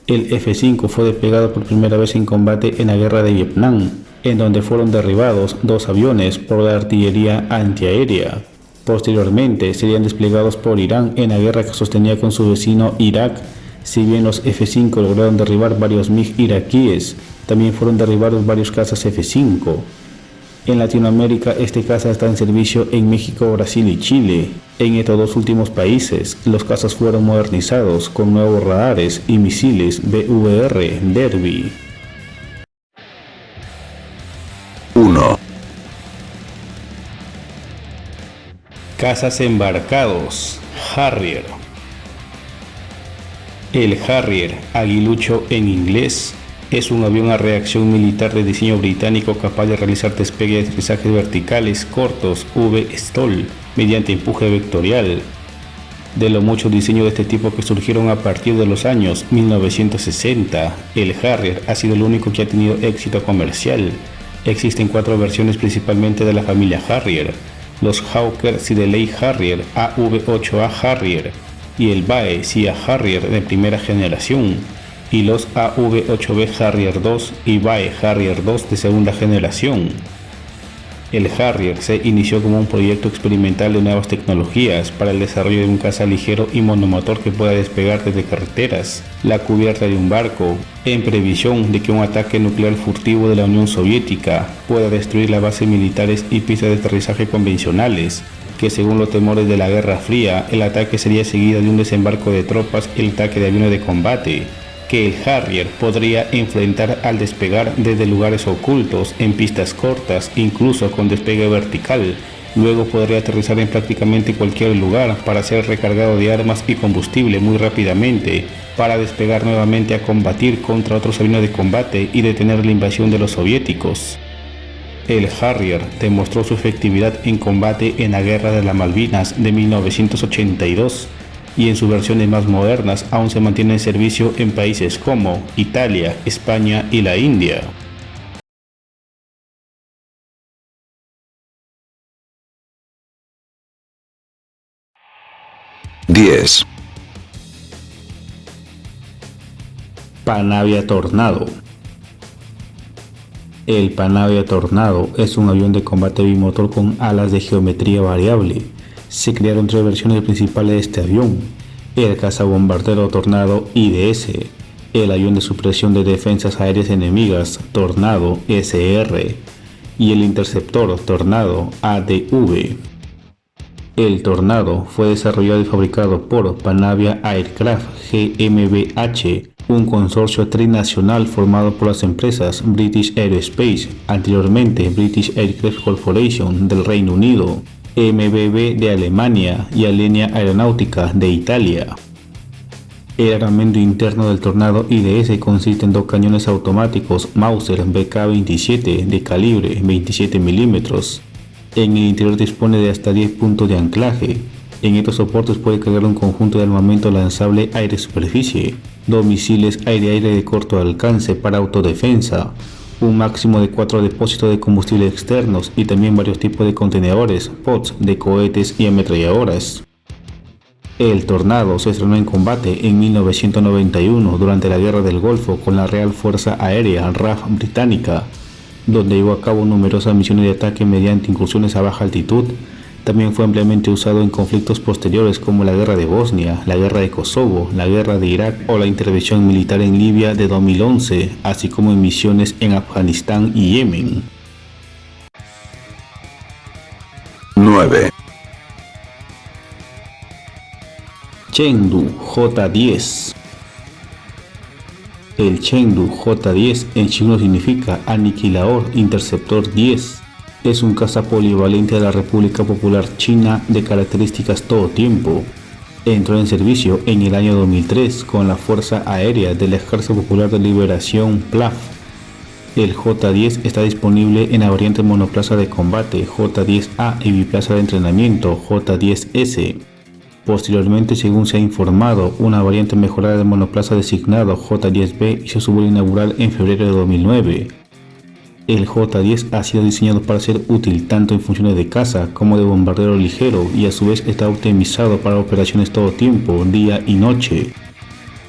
El F-5 fue desplegado por primera vez en combate en la guerra de Vietnam en donde fueron derribados 2 aviones por la artillería antiaérea. Posteriormente serían desplegados por Irán en la guerra que sostenía con su vecino Irak. Si bien los F-5 lograron derribar varios MiG iraquíes, también fueron derribados varios cazas F-5. En Latinoamérica, este caza está en servicio en México, Brasil y Chile. En estos 2 últimos países, los cazas fueron modernizados con nuevos radares y misiles BVR Derby. 1, Cazas embarcados, Harrier. El Harrier, aguilucho en inglés, es un avión a reacción militar de diseño británico capaz de realizar despegue y aterrizajes verticales cortos V-STOL mediante empuje vectorial. De los muchos diseños de este tipo que surgieron a partir de los años 1960, el Harrier ha sido el único que ha tenido éxito comercial. Existen 4 versiones principalmente de la familia Harrier: los Hawker Siddeley Harrier, AV-8A Harrier y el BAE Sia Harrier de primera generación, y los AV-8B Harrier II y BAE Harrier II de segunda generación. El Harrier se inició como un proyecto experimental de nuevas tecnologías para el desarrollo de un caza ligero y monomotor que pueda despegar desde carreteras, la cubierta de un barco, en previsión de que un ataque nuclear furtivo de la Unión Soviética pueda destruir las bases militares y pistas de aterrizaje convencionales, que según los temores de la Guerra Fría, el ataque sería seguido de un desembarco de tropas y el ataque de aviones de combate, que el Harrier podría enfrentar al despegar desde lugares ocultos, en pistas cortas, incluso con despegue vertical. Luego podría aterrizar en prácticamente cualquier lugar para ser recargado de armas y combustible muy rápidamente, para despegar nuevamente a combatir contra otros aviones de combate y detener la invasión de los soviéticos. El Harrier demostró su efectividad en combate en la Guerra de las Malvinas de 1982, y en sus versiones más modernas aún se mantiene en servicio en países como Italia, España y la India. Diez, Panavia Tornado. El Panavia Tornado es un avión de combate bimotor con alas de geometría variable. Se crearon 3 versiones principales de este avión: el cazabombardero Tornado IDS, el avión de supresión de defensas aéreas enemigas Tornado SR y el interceptor Tornado ADV. El Tornado fue desarrollado y fabricado por Panavia Aircraft GmbH, un consorcio trinacional formado por las empresas British Aerospace, anteriormente British Aircraft Corporation del Reino Unido, MBB de Alemania y Alenia Aeronautica de Italia. El armamento interno del Tornado IDS consiste en 2 cañones automáticos Mauser BK-27 de calibre 27 mm. En el interior dispone de hasta 10 puntos de anclaje. En estos soportes puede cargar un conjunto de armamento lanzable aire-superficie, 2 misiles aire-aire de corto alcance para autodefensa, un máximo de 4 depósitos de combustible externos y también varios tipos de contenedores, pods de cohetes y ametralladoras. El Tornado se estrenó en combate en 1991 durante la Guerra del Golfo con la Real Fuerza Aérea RAF británica, donde llevó a cabo numerosas misiones de ataque mediante incursiones a baja altitud. También fue ampliamente usado en conflictos posteriores como la Guerra de Bosnia, la Guerra de Kosovo, la Guerra de Irak o la intervención militar en Libia de 2011, así como en misiones en Afganistán y Yemen. 9, Chengdu J-10. El Chengdu J-10 en chino significa Aniquilador Interceptor 10. Es un caza polivalente de la República Popular China de características todo tiempo. Entró en servicio en el año 2003 con la Fuerza Aérea del Ejército Popular de Liberación PLAF. El J-10 está disponible en la variante monoplaza de combate J-10A y biplaza de entrenamiento J-10S. Posteriormente, según se ha informado, una variante mejorada del monoplaza designado J-10B hizo su vuelo inaugural en febrero de 2009. El J-10 ha sido diseñado para ser útil tanto en funciones de caza como de bombardero ligero y a su vez está optimizado para operaciones todo tiempo, día y noche.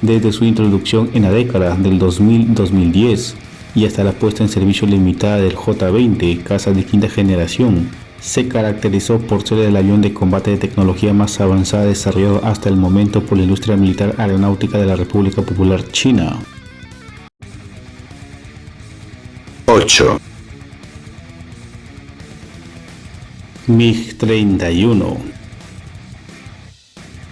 Desde su introducción en la década del 2000-2010, y hasta la puesta en servicio limitada del J-20, caza de quinta generación, se caracterizó por ser el avión de combate de tecnología más avanzada desarrollado hasta el momento por la industria militar aeronáutica de la República Popular China. 8. MiG-31.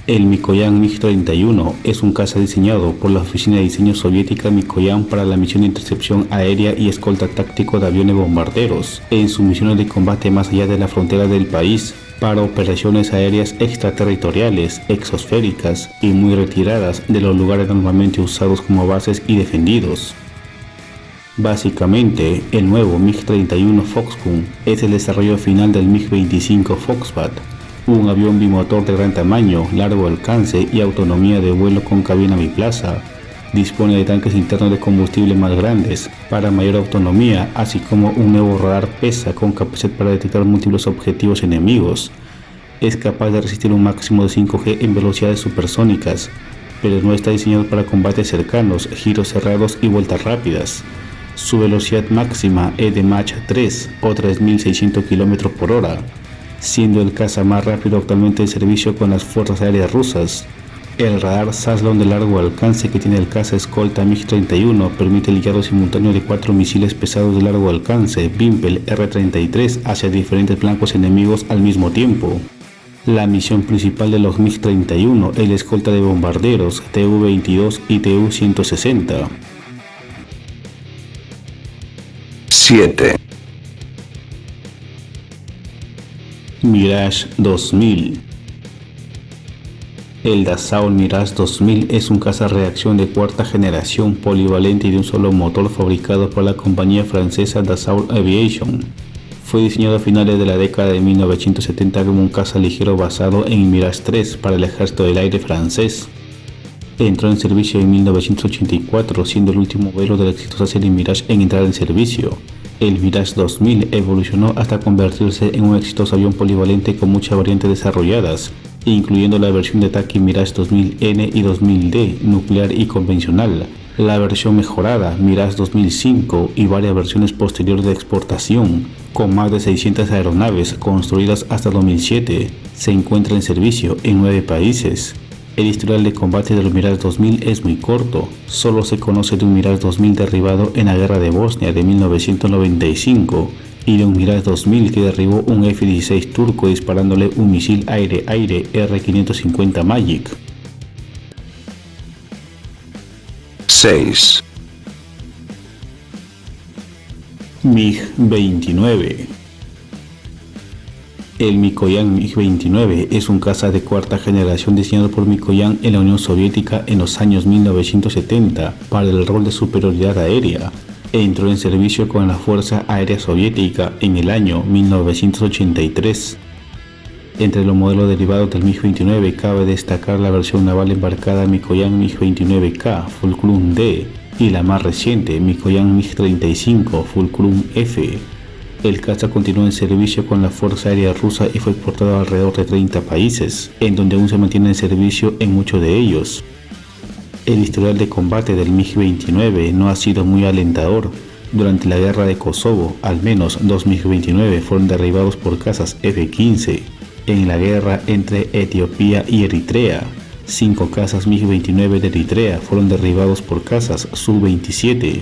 El Mikoyan MiG-31 es un caza diseñado por la Oficina de Diseño Soviética Mikoyan para la misión de intercepción aérea y escolta táctico de aviones bombarderos en sus misiones de combate más allá de la frontera del país, para operaciones aéreas extraterritoriales, exosféricas y muy retiradas de los lugares normalmente usados como bases y defendidos. Básicamente, el nuevo MiG-31 Foxconn es el desarrollo final del MiG-25 Foxbat, un avión bimotor de gran tamaño, largo alcance y autonomía de vuelo con cabina biplaza. Dispone de tanques internos de combustible más grandes para mayor autonomía, así como un nuevo radar PESA con capacidad para detectar múltiples objetivos enemigos. Es capaz de resistir un máximo de 5G en velocidades supersónicas, pero no está diseñado para combates cercanos, giros cerrados y vueltas rápidas. Su velocidad máxima es de Mach 3 o 3.600 km por hora, siendo el caza más rápido actualmente en servicio con las fuerzas aéreas rusas. El radar Zaslon de largo alcance que tiene el caza escolta MiG-31 permite el guiado simultáneo de 4 misiles pesados de largo alcance Bimpel R-33 hacia diferentes blancos enemigos al mismo tiempo. La misión principal de los MiG-31 es la escolta de bombarderos Tu-22 y Tu-160. 7. Mirage 2000. El Dassault Mirage 2000 es un caza reacción de cuarta generación polivalente y de un solo motor fabricado por la compañía francesa Dassault Aviation. Fue diseñado a finales de la década de 1970 como un caza ligero basado en Mirage 3 para el Ejército del Aire francés. Entró en servicio en 1984, siendo el último modelo de la exitosa serie Mirage en entrar en servicio. El Mirage 2000 evolucionó hasta convertirse en un exitoso avión polivalente con muchas variantes desarrolladas, incluyendo la versión de ataque Mirage 2000N y 2000D, nuclear y convencional, la versión mejorada Mirage 2005 y varias versiones posteriores de exportación, con más de 600 aeronaves construidas hasta 2007. Se encuentra en servicio en 9 países. El historial de combate del Mirage 2000 es muy corto, solo se conoce de un Mirage 2000 derribado en la guerra de Bosnia de 1995 y de un Mirage 2000 que derribó un F-16 turco disparándole un misil aire-aire R-550 Magic. 6. MiG-29. El Mikoyan MiG-29 es un caza de cuarta generación diseñado por Mikoyan en la Unión Soviética en los años 1970 para el rol de superioridad aérea. Entró en servicio con la Fuerza Aérea Soviética en el año 1983. Entre los modelos derivados del MiG-29 cabe destacar la versión naval embarcada Mikoyan MiG-29K Fulcrum D y la más reciente Mikoyan MiG-35 Fulcrum F. El caza continuó en servicio con la Fuerza Aérea Rusa y fue exportado a alrededor de 30 países, en donde aún se mantiene en servicio en muchos de ellos. El historial de combate del MiG-29 no ha sido muy alentador. Durante la guerra de Kosovo, al menos 2 MiG-29 fueron derribados por cazas F-15. En la guerra entre Etiopía y Eritrea, 5 cazas MiG-29 de Eritrea fueron derribados por cazas Su-27.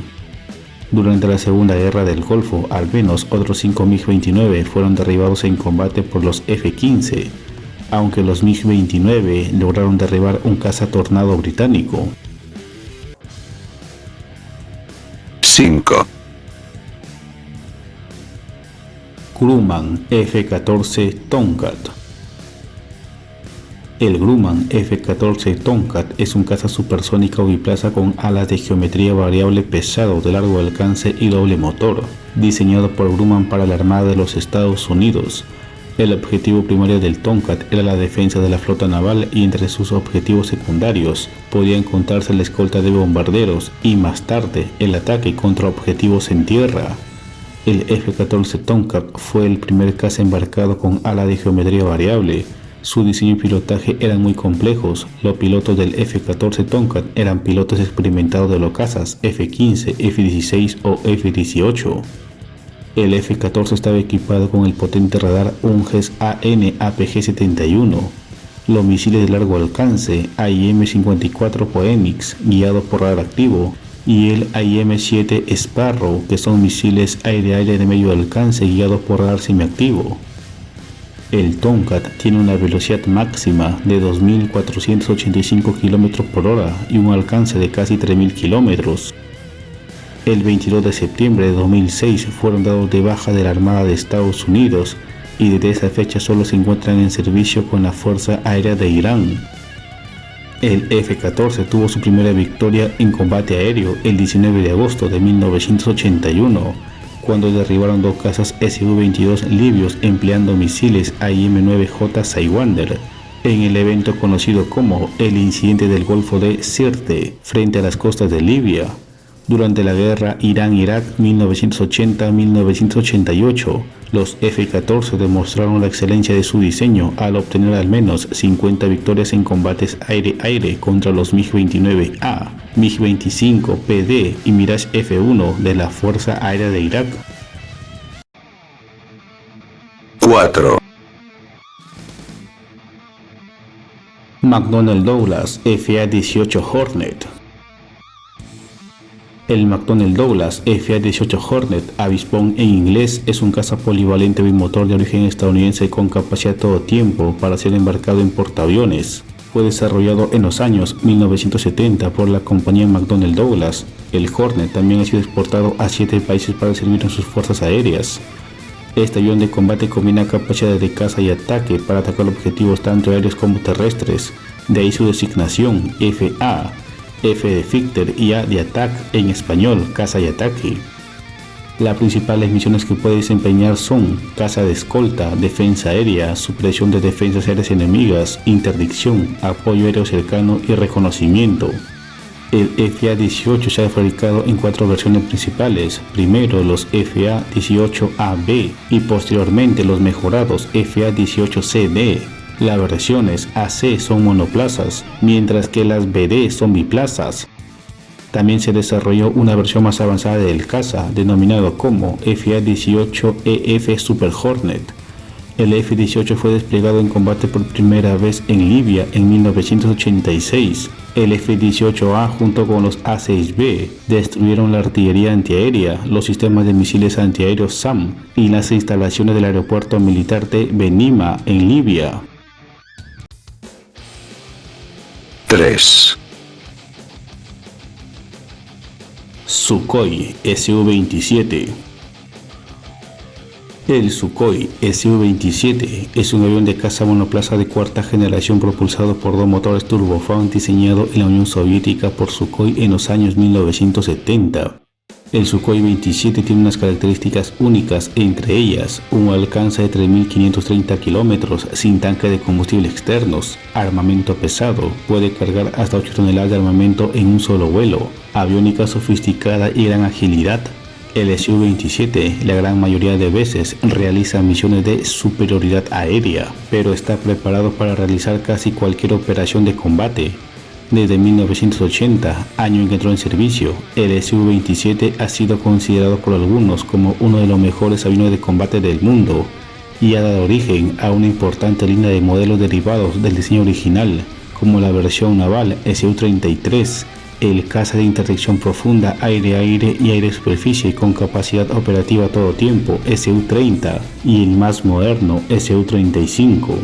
Durante la Segunda Guerra del Golfo, al menos otros 5 MiG-29 fueron derribados en combate por los F-15, aunque los MiG-29 lograron derribar un caza Tornado británico. 5. Grumman F-14 Tomcat. El Grumman F-14 Tomcat es un caza supersónico biplaza con alas de geometría variable pesado de largo alcance y doble motor, diseñado por Grumman para la Armada de los Estados Unidos. El objetivo primario del Tomcat era la defensa de la flota naval y entre sus objetivos secundarios podían contarse la escolta de bombarderos y más tarde el ataque contra objetivos en tierra. El F-14 Tomcat fue el primer caza embarcado con ala de geometría variable. Su diseño y pilotaje eran muy complejos. Los pilotos del F-14 Tomcat eran pilotos experimentados de los cazas F-15, F-16 o F-18. El F-14 estaba equipado con el potente radar UNGES AN-APG-71, los misiles de largo alcance AIM-54 Phoenix guiados por radar activo y el AIM-7 Sparrow, que son misiles aire-aire de medio alcance guiados por radar semiactivo. El Tomcat tiene una velocidad máxima de 2.485 km por hora y un alcance de casi 3.000 km. El 22 de septiembre de 2006 fueron dados de baja de la Armada de Estados Unidos y desde esa fecha solo se encuentran en servicio con la Fuerza Aérea de Irán. El F-14 tuvo su primera victoria en combate aéreo el 19 de agosto de 1981, cuando derribaron dos cazas Su-22 libios empleando misiles AIM-9J Sidewinder, en el evento conocido como el incidente del Golfo de Sirte, frente a las costas de Libia. Durante la guerra Irán-Irak 1980-1988, los F-14 demostraron la excelencia de su diseño al obtener al menos 50 victorias en combates aire-aire contra los MiG-29A, MiG-25 PD y Mirage F-1 de la Fuerza Aérea de Irak. 4, McDonnell Douglas FA-18 Hornet. El McDonnell Douglas FA-18 Hornet, avispón en inglés, es un caza polivalente bimotor de origen estadounidense con capacidad todo tiempo para ser embarcado en portaaviones. Fue desarrollado en los años 1970 por la compañía McDonnell Douglas. El Hornet también ha sido exportado a 7 países para servir en sus fuerzas aéreas. Este avión de combate combina capacidades de caza y ataque para atacar objetivos tanto aéreos como terrestres, de ahí su designación FA. F de Fighter y A de Attack, en español, caza y ataque. Las principales misiones que puede desempeñar son caza de escolta, defensa aérea, supresión de defensas aéreas enemigas, interdicción, apoyo aéreo cercano y reconocimiento. El FA-18 se ha fabricado en 4 versiones principales, primero los FA-18AB y posteriormente los mejorados FA-18CD. Las versiones AC son monoplazas, mientras que las BD son biplazas. También se desarrolló una versión más avanzada del caza, denominado como FA-18EF Super Hornet. El F-18 fue desplegado en combate por primera vez en Libia en 1986. El F-18A junto con los A-6B destruyeron la artillería antiaérea, los sistemas de misiles antiaéreos SAM y las instalaciones del aeropuerto militar de Benima en Libia. 3, Sukhoi Su-27. El Sukhoi Su-27 es un avión de caza monoplaza de cuarta generación propulsado por 2 motores turbofan diseñado en la Unión Soviética por Sukhoi en los años 1970. El Sukhoi 27 tiene unas características únicas, entre ellas un alcance de 3.530 kilómetros sin tanque de combustible externos, armamento pesado, puede cargar hasta 8 toneladas de armamento en un solo vuelo, aviónica sofisticada y gran agilidad. El Su-27 la gran mayoría de veces realiza misiones de superioridad aérea, pero está preparado para realizar casi cualquier operación de combate. Desde 1980, año en que entró en servicio, el Su-27 ha sido considerado por algunos como uno de los mejores aviones de combate del mundo y ha dado origen a una importante línea de modelos derivados del diseño original, como la versión naval Su-33, el caza de interdicción profunda aire-aire y aire-superficie con capacidad operativa a todo tiempo Su-30 y el más moderno Su-35.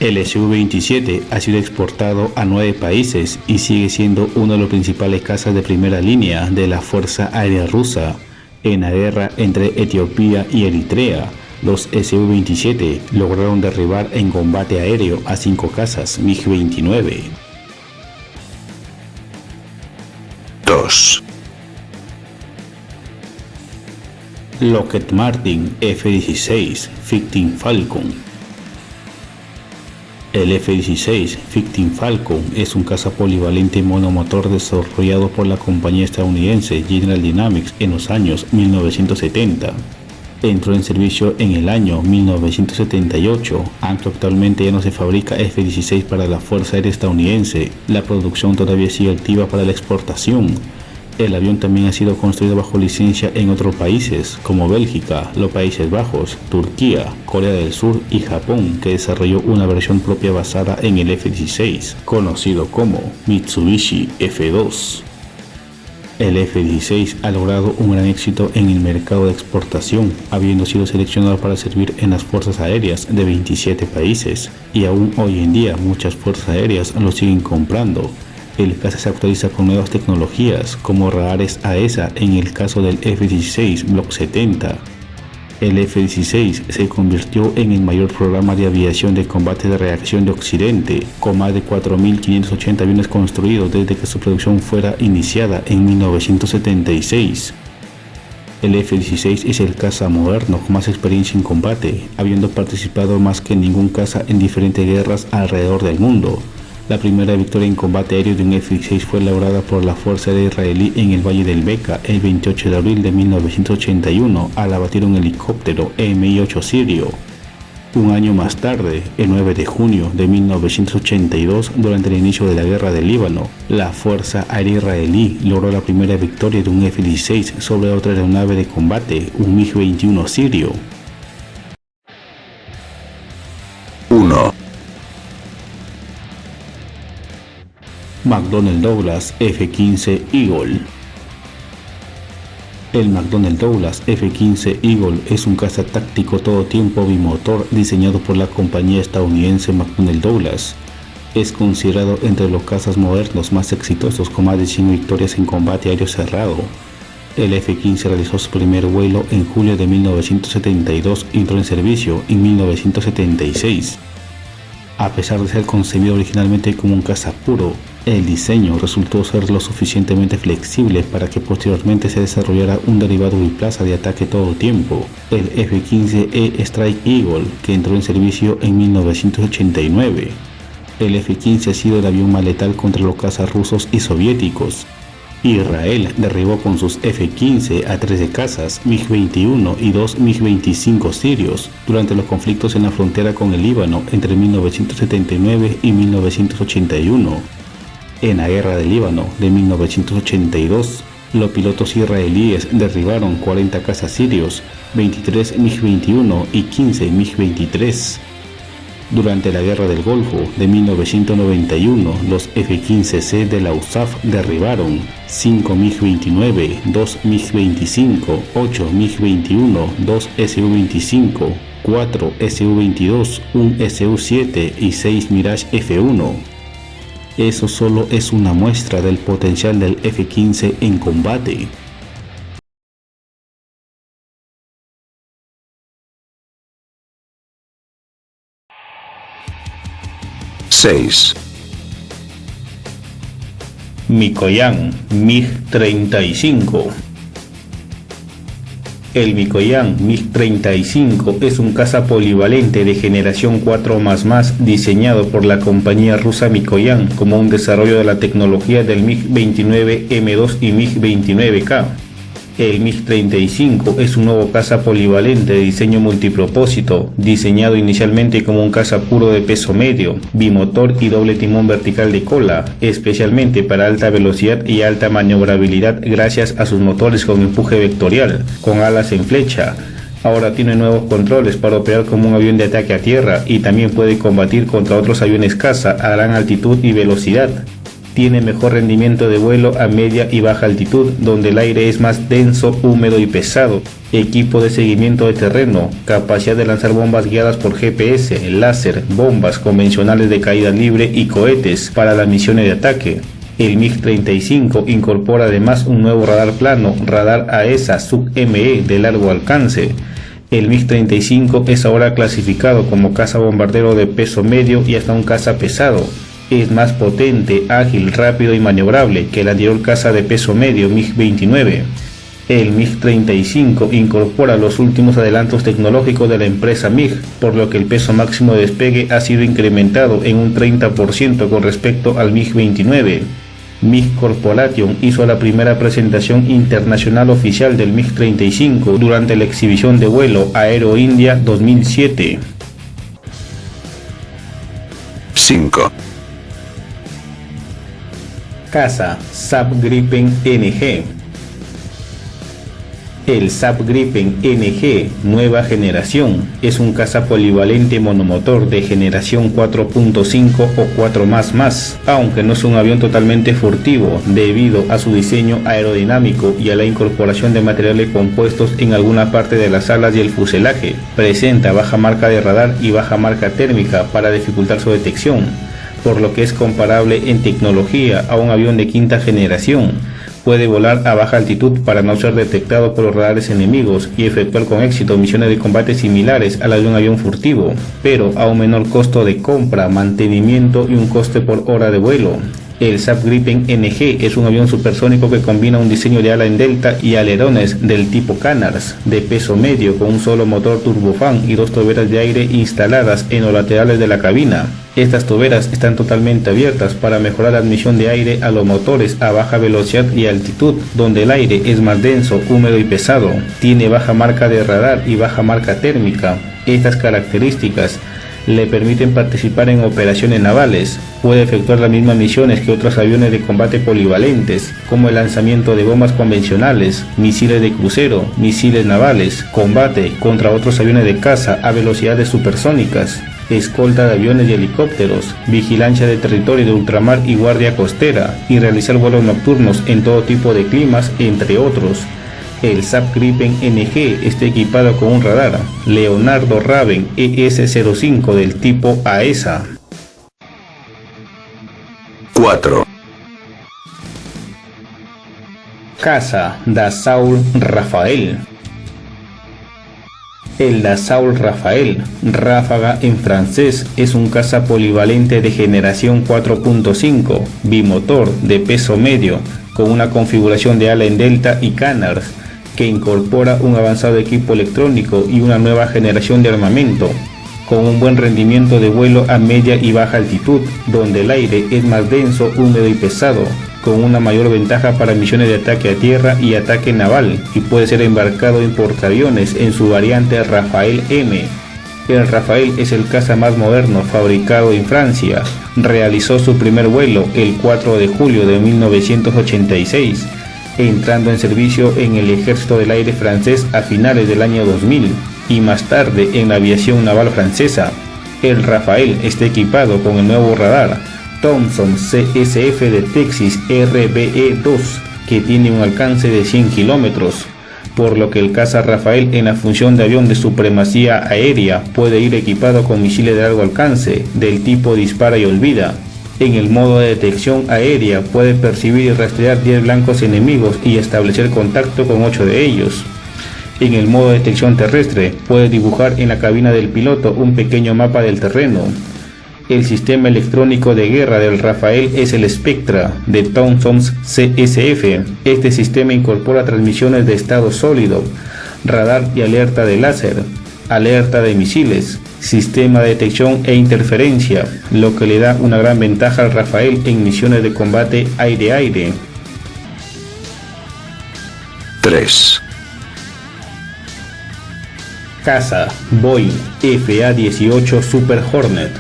El Su-27 ha sido exportado a 9 países y sigue siendo uno de los principales cazas de primera línea de la Fuerza Aérea Rusa. En la guerra entre Etiopía y Eritrea, los Su-27 lograron derribar en combate aéreo a 5 cazas MiG-29. 2, Lockheed Martin F-16 Fighting Falcon. El F-16 Fighting Falcon es un caza polivalente monomotor desarrollado por la compañía estadounidense General Dynamics en los años 1970. Entró en servicio en el año 1978, aunque actualmente ya no se fabrica F-16 para la Fuerza Aérea estadounidense. La producción todavía sigue activa para la exportación. El avión también ha sido construido bajo licencia en otros países, como Bélgica, los Países Bajos, Turquía, Corea del Sur y Japón, que desarrolló una versión propia basada en el F-16, conocido como Mitsubishi F-2. El F-16 ha logrado un gran éxito en el mercado de exportación, habiendo sido seleccionado para servir en las fuerzas aéreas de 27 países, y aún hoy en día muchas fuerzas aéreas lo siguen comprando. El caza se actualiza con nuevas tecnologías, como radares AESA en el caso del F-16 Block 70. El F-16 se convirtió en el mayor programa de aviación de combate de reacción de Occidente, con más de 4.580 aviones construidos desde que su producción fuera iniciada en 1976. El F-16 es el caza moderno con más experiencia en combate, habiendo participado más que ningún caza en diferentes guerras alrededor del mundo. La primera victoria en combate aéreo de un F-16 fue lograda por la Fuerza Aérea Israelí en el Valle del Beca el 28 de abril de 1981 al abatir un helicóptero Mi-8 sirio. Un año más tarde, el 9 de junio de 1982, durante el inicio de la Guerra del Líbano, la Fuerza Aérea Israelí logró la primera victoria de un F-16 sobre otra aeronave de combate, un MiG-21 sirio. 1, McDonnell Douglas F-15 Eagle. El McDonnell Douglas F-15 Eagle es un caza táctico todo tiempo bimotor diseñado por la compañía estadounidense McDonnell Douglas. Es considerado entre los cazas modernos más exitosos con más de 100 victorias en combate aéreo cerrado. El F-15 realizó su primer vuelo en julio de 1972 y entró en servicio en 1976. A pesar de ser concebido originalmente como un caza puro, el diseño resultó ser lo suficientemente flexible para que posteriormente se desarrollara un derivado biplaza de ataque todo tiempo, el F-15E Strike Eagle, que entró en servicio en 1989. El F-15 ha sido el avión más letal contra los cazas rusos y soviéticos. Israel derribó con sus F-15 a 13 cazas MiG-21 y 2 MiG-25 sirios durante los conflictos en la frontera con el Líbano entre 1979 y 1981. En la Guerra del Líbano de 1982, los pilotos israelíes derribaron 40 cazas sirios, 23 MiG-21 y 15 MiG-23. Durante la Guerra del Golfo de 1991, los F-15C de la USAF derribaron 5 MiG-29, 2 MiG-25, 8 MiG-21, 2 Su-25, 4 Su-22, 1 Su-7 y 6 Mirage F-1. Eso solo es una muestra del potencial del F-15 en combate. Seis, Mikoyan MiG-35. El Mikoyan MiG-35 es un caza polivalente de generación 4++, diseñado por la compañía rusa Mikoyan como un desarrollo de la tecnología del MiG-29M2 y MiG-29K. El MiG-35 es un nuevo caza polivalente de diseño multipropósito, diseñado inicialmente como un caza puro de peso medio, bimotor y doble timón vertical de cola, especialmente para alta velocidad y alta maniobrabilidad gracias a sus motores con empuje vectorial, con alas en flecha. Ahora tiene nuevos controles para operar como un avión de ataque a tierra y también puede combatir contra otros aviones caza a gran altitud y velocidad. Tiene mejor rendimiento de vuelo a media y baja altitud, donde el aire es más denso, húmedo y pesado, equipo de seguimiento de terreno, capacidad de lanzar bombas guiadas por GPS, láser, bombas convencionales de caída libre y cohetes para las misiones de ataque. El MiG-35 incorpora además un nuevo radar plano, radar AESA Sub-ME de largo alcance. El MiG-35 es ahora clasificado como caza bombardero de peso medio y hasta un caza pesado. Es más potente, ágil, rápido y maniobrable que el anterior caza de peso medio MiG-29. El MiG-35 incorpora los últimos adelantos tecnológicos de la empresa MiG, por lo que el peso máximo de despegue ha sido incrementado en un 30% con respecto al MiG-29. MiG Corporation hizo la primera presentación internacional oficial del MiG-35 durante la exhibición de vuelo Aero India 2007. 5. Caza Saab Gripen NG. El Saab Gripen NG nueva generación es un caza polivalente monomotor de generación 4.5 o 4++, aunque no es un avión totalmente furtivo debido a su diseño aerodinámico y a la incorporación de materiales compuestos en alguna parte de las alas y el fuselaje. Presenta baja marca de radar y baja marca térmica para dificultar su detección, por lo que es comparable en tecnología a un avión de quinta generación. Puede volar a baja altitud para no ser detectado por los radares enemigos y efectuar con éxito misiones de combate similares a las de un avión furtivo, pero a un menor costo de compra, mantenimiento y un coste por hora de vuelo. El Saab Gripen NG es un avión supersónico que combina un diseño de ala en delta y alerones del tipo Canars, de peso medio, con un solo motor turbofán y dos toberas de aire instaladas en los laterales de la cabina. Estas toberas están totalmente abiertas para mejorar la admisión de aire a los motores a baja velocidad y altitud, donde el aire es más denso, húmedo y pesado. Tiene baja marca de radar y baja marca térmica. Estas características le permiten participar en operaciones navales. Puede efectuar las mismas misiones que otros aviones de combate polivalentes, como el lanzamiento de bombas convencionales, misiles de crucero, misiles navales, combate contra otros aviones de caza a velocidades supersónicas, escolta de aviones y helicópteros, vigilancia de territorio de ultramar y guardia costera, y realizar vuelos nocturnos en todo tipo de climas, entre otros. El Saab Gripen NG está equipado con un radar Leonardo Raven ES-05 del tipo AESA. 4. Caza Dassault Rafael. El Dassault Rafael, ráfaga en francés, es un caza polivalente de generación 4.5, bimotor de peso medio, con una configuración de ala en delta y canars, que incorpora un avanzado equipo electrónico y una nueva generación de armamento, con un buen rendimiento de vuelo a media y baja altitud, donde el aire es más denso, húmedo y pesado, con una mayor ventaja para misiones de ataque a tierra y ataque naval, y puede ser embarcado en portaaviones en su variante Rafael M. El Rafael es el caza más moderno fabricado en Francia. Realizó su primer vuelo el 4 de julio de 1986, entrando en servicio en el Ejército del Aire francés a finales del año 2000 y más tarde en la aviación naval francesa. El Rafael está equipado con el nuevo radar Thomson CSF de Texas RBE-2, que tiene un alcance de 100 kilómetros, por lo que el caza Rafael, en la función de avión de supremacía aérea, puede ir equipado con misiles de largo alcance del tipo dispara y olvida. En el modo de detección aérea puede percibir y rastrear 10 blancos enemigos y establecer contacto con 8 de ellos. En el modo de detección terrestre puede dibujar en la cabina del piloto un pequeño mapa del terreno. El sistema electrónico de guerra del Rafael es el Spectra de Thomson CSF. Este sistema incorpora transmisiones de estado sólido, radar y alerta de láser, alerta de misiles, sistema de detección e interferencia, lo que le da una gran ventaja al Rafael en misiones de combate aire-aire. 3. Caza Boeing FA-18 Super Hornet.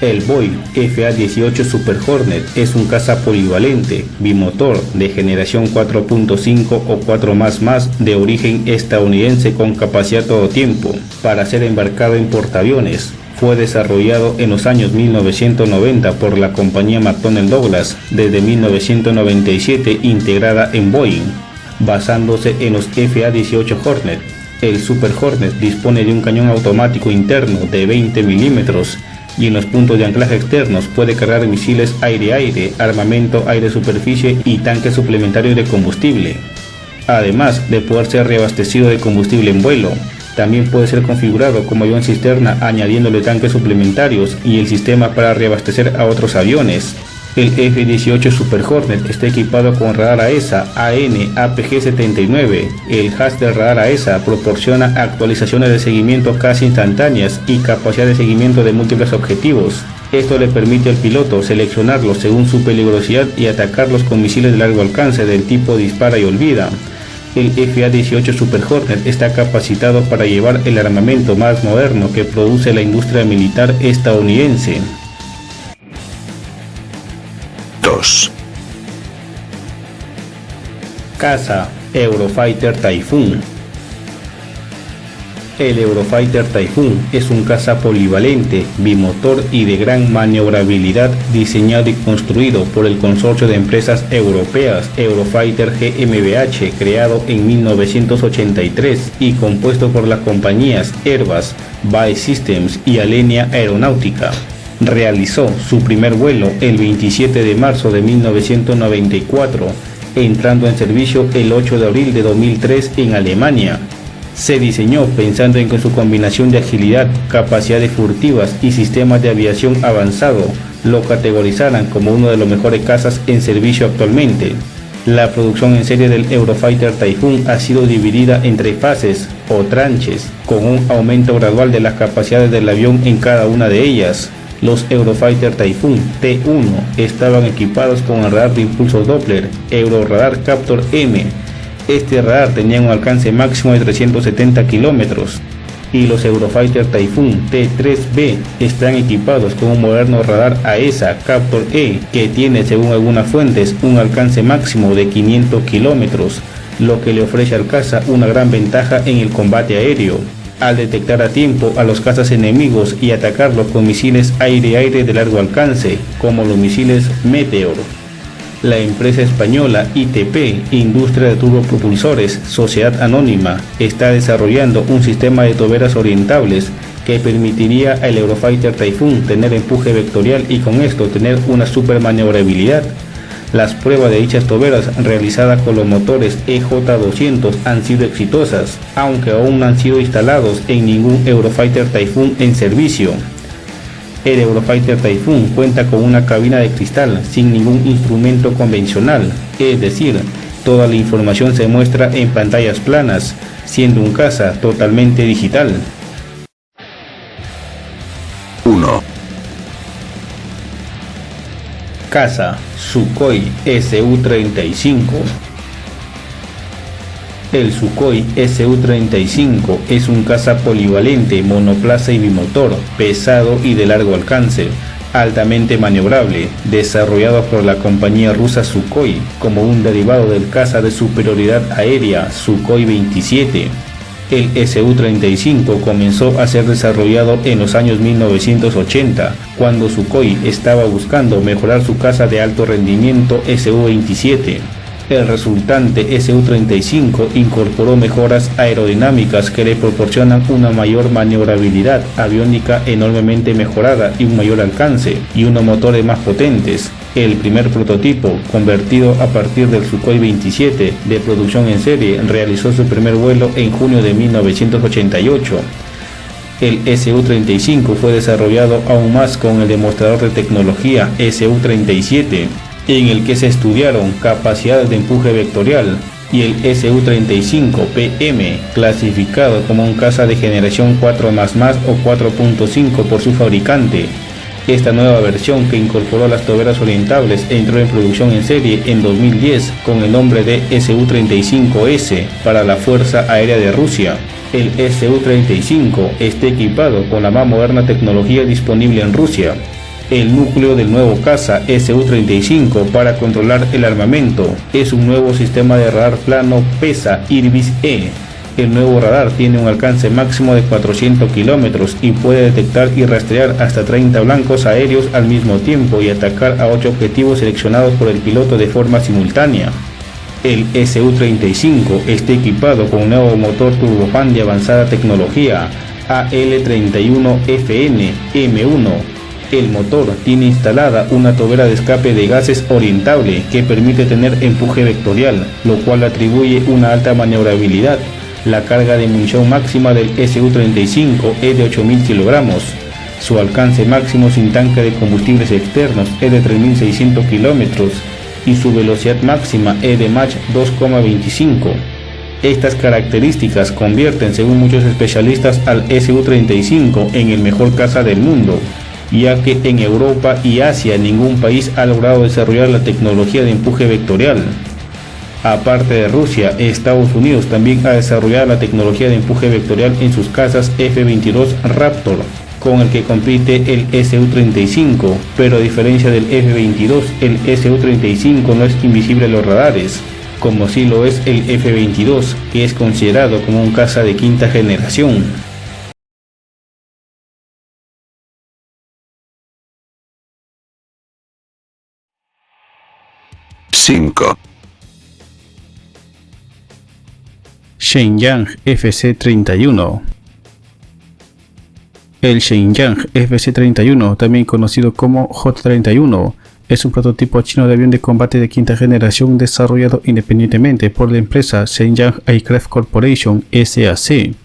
El Boeing FA-18 Super Hornet es un caza polivalente, bimotor, de generación 4.5 o 4++, de origen estadounidense con capacidad todo tiempo, para ser embarcado en portaaviones. Fue desarrollado en los años 1990 por la compañía McDonnell Douglas, desde 1997 integrada en Boeing, basándose en los FA-18 Hornet. El Super Hornet dispone de un cañón automático interno de 20 milímetros, y en los puntos de anclaje externos puede cargar misiles aire-aire, armamento aire-superficie y tanques suplementarios de combustible, además de poder ser reabastecido de combustible en vuelo. También puede ser configurado como avión cisterna añadiéndole tanques suplementarios y el sistema para reabastecer a otros aviones. El F-18 Super Hornet está equipado con radar AESA AN/APG-79. El HAZ del radar AESA proporciona actualizaciones de seguimiento casi instantáneas y capacidad de seguimiento de múltiples objetivos. Esto le permite al piloto seleccionarlos según su peligrosidad y atacarlos con misiles de largo alcance del tipo dispara y olvida. El FA-18 Super Hornet está capacitado para llevar el armamento más moderno que produce la industria militar estadounidense. 2. Caza Eurofighter Typhoon. El Eurofighter Typhoon es un caza polivalente, bimotor y de gran maniobrabilidad diseñado y construido por el consorcio de empresas europeas Eurofighter GmbH, creado en 1983 y compuesto por las compañías Airbus, BAE Systems y Alenia Aeronáutica. Realizó su primer vuelo el 27 de marzo de 1994, entrando en servicio el 8 de abril de 2003 en Alemania. Se diseñó pensando en que su combinación de agilidad, capacidades furtivas y sistemas de aviación avanzado lo categorizaran como uno de los mejores cazas en servicio actualmente. La producción en serie del Eurofighter Typhoon ha sido dividida en 3 fases o tranches, con un aumento gradual de las capacidades del avión en cada una de ellas. Los Eurofighter Typhoon T1 estaban equipados con el radar de impulso Doppler Euroradar Captor M. Este radar tenía un alcance máximo de 370 kilómetros, y los Eurofighter Typhoon T3B están equipados con un moderno radar AESA Captor E, que tiene, según algunas fuentes, un alcance máximo de 500 kilómetros, lo que le ofrece al caza una gran ventaja en el combate aéreo, al detectar a tiempo a los cazas enemigos y atacarlos con misiles aire-aire de largo alcance, como los misiles Meteor. La empresa española ITP, Industria de Turbopropulsores, Sociedad Anónima, está desarrollando un sistema de toberas orientables que permitiría al Eurofighter Typhoon tener empuje vectorial y con esto tener una super maniobrabilidad. Las pruebas de dichas toberas realizadas con los motores EJ200 han sido exitosas, aunque aún no han sido instalados en ningún Eurofighter Typhoon en servicio. El Eurofighter Typhoon cuenta con una cabina de cristal sin ningún instrumento convencional, es decir, toda la información se muestra en pantallas planas, siendo un caza totalmente digital. 1. Caza Sukhoi Su-35. El Sukhoi Su-35 es un caza polivalente, monoplaza y bimotor, pesado y de largo alcance, altamente maniobrable, desarrollado por la compañía rusa Sukhoi como un derivado del caza de superioridad aérea Sukhoi 27. El Su-35 comenzó a ser desarrollado en los años 1980, cuando Sukhoi estaba buscando mejorar su caza de alto rendimiento Su-27. El resultante Su-35 incorporó mejoras aerodinámicas que le proporcionan una mayor maniobrabilidad aviónica enormemente mejorada y un mayor alcance, y unos motores más potentes. El primer prototipo, convertido a partir del Sukhoi 27 de producción en serie, realizó su primer vuelo en junio de 1988. El Su-35 fue desarrollado aún más con el demostrador de tecnología Su-37, en el que se estudiaron capacidades de empuje vectorial, y el Su-35PM, clasificado como un caza de generación 4++ o 4.5 por su fabricante. Esta nueva versión, que incorporó las toberas orientables, entró en producción en serie en 2010 con el nombre de Su-35S para la Fuerza Aérea de Rusia. El Su-35 está equipado con la más moderna tecnología disponible en Rusia. El núcleo del nuevo caza Su-35 para controlar el armamento es un nuevo sistema de radar plano PESA IRBIS-E. El nuevo radar tiene un alcance máximo de 400 kilómetros y puede detectar y rastrear hasta 30 blancos aéreos al mismo tiempo y atacar a 8 objetivos seleccionados por el piloto de forma simultánea. El Su-35 está equipado con un nuevo motor turbofan de avanzada tecnología AL31FN M1. El motor tiene instalada una tobera de escape de gases orientable que permite tener empuje vectorial, lo cual atribuye una alta maniobrabilidad. La carga de munición máxima del Su-35 es de 8.000 kilogramos. Su alcance máximo sin tanque de combustibles externos es de 3.600 kilómetros y su velocidad máxima es de Mach 2,25. Estas características convierten, según muchos especialistas, al Su-35 en el mejor caza del mundo. ya que en Europa y Asia ningún país ha logrado desarrollar la tecnología de empuje vectorial. Aparte de Rusia, Estados Unidos también ha desarrollado la tecnología de empuje vectorial en sus cazas F-22 Raptor, con el que compite el Su-35, pero a diferencia del F-22, el Su-35 no es invisible a los radares, como sí lo es el F-22, que es considerado como un caza de quinta generación. Shenyang FC-31. El Shenyang FC-31, también conocido como J-31, es un prototipo chino de avión de combate de quinta generación desarrollado independientemente por la empresa Shenyang Aircraft Corporation SAC.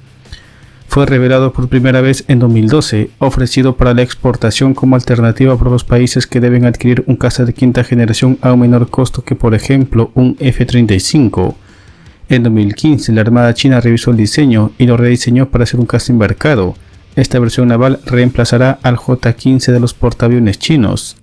Fue revelado por primera vez en 2012, ofrecido para la exportación como alternativa para los países que deben adquirir un caza de quinta generación a un menor costo que, por ejemplo, un F-35. En 2015, la Armada China revisó el diseño y lo rediseñó para ser un caza embarcado. Esta versión naval reemplazará al J-15 de los portaaviones chinos.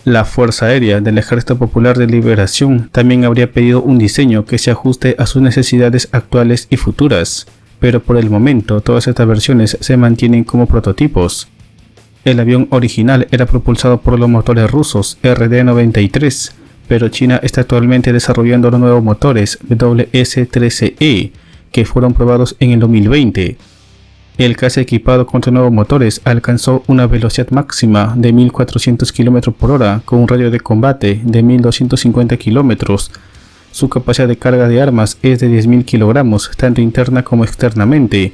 La Fuerza Aérea del Ejército Popular de Liberación también habría pedido un diseño que se ajuste a sus necesidades actuales y futuras, pero por el momento todas estas versiones se mantienen como prototipos. El avión original era propulsado por los motores rusos RD-93, pero China está actualmente desarrollando los nuevos motores WS-13E, que fueron probados en el 2020. El caza equipado con estos nuevos motores alcanzó una velocidad máxima de 1400 km por hora con un radio de combate de 1250 km. Su capacidad de carga de armas es de 10.000 kg, tanto interna como externamente.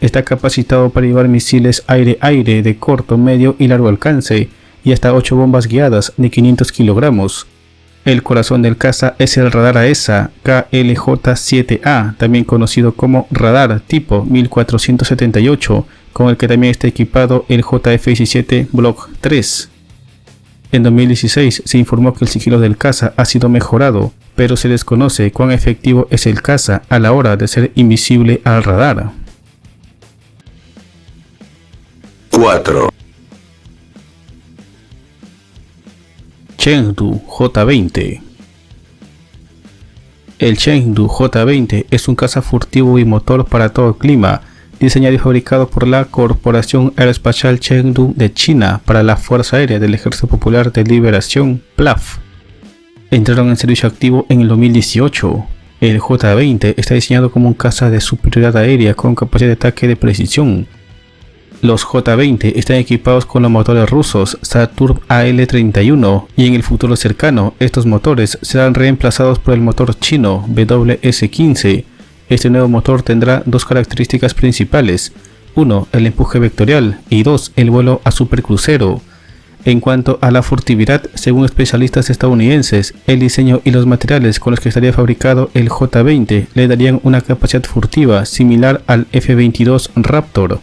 Está capacitado para llevar misiles aire-aire de corto, medio y largo alcance y hasta 8 bombas guiadas de 500 kg. El corazón del caza es el radar AESA KLJ-7A, también conocido como radar tipo 1478, con el que también está equipado el JF-17 Block 3. En 2016 se informó que el sigilo del caza ha sido mejorado, pero se desconoce cuán efectivo es el caza a la hora de ser invisible al radar. 4. Chengdu J-20. El Chengdu J-20 es un caza furtivo bimotor para todo clima, diseñado y fabricado por la Corporación Aeroespacial Chengdu de China para la Fuerza Aérea del Ejército Popular de Liberación PLAF. Entraron en servicio activo en el 2018. El J-20 está diseñado como un caza de superioridad aérea con capacidad de ataque de precisión. Los J-20 están equipados con los motores rusos Saturn AL-31 y en el futuro cercano estos motores serán reemplazados por el motor chino WS-15. Este nuevo motor tendrá dos características principales: 1. El empuje vectorial y 2. El vuelo a supercrucero. En cuanto a la furtividad, según especialistas estadounidenses, el diseño y los materiales con los que estaría fabricado el J-20 le darían una capacidad furtiva similar al F-22 Raptor.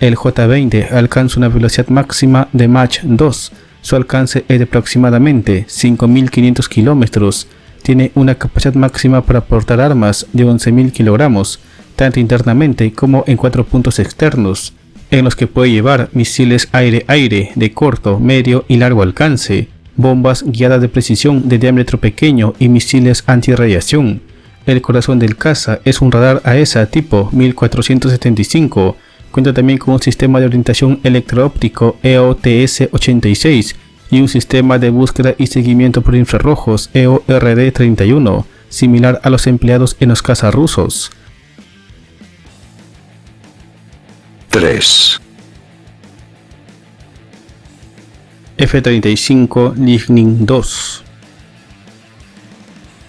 El J-20 alcanza una velocidad máxima de Mach 2, su alcance es de aproximadamente 5.500 km, tiene una capacidad máxima para portar armas de 11.000 kg, tanto internamente como en 4 puntos externos, en los que puede llevar misiles aire-aire de corto, medio y largo alcance, bombas guiadas de precisión de diámetro pequeño y misiles antirradiación. El corazón del caza es un radar AESA tipo 1475, cuenta también con un sistema de orientación electro-óptico EOTS-86 y un sistema de búsqueda y seguimiento por infrarrojos EORD-31, similar a los empleados en los cazas rusos. 3. F-35 Lightning II.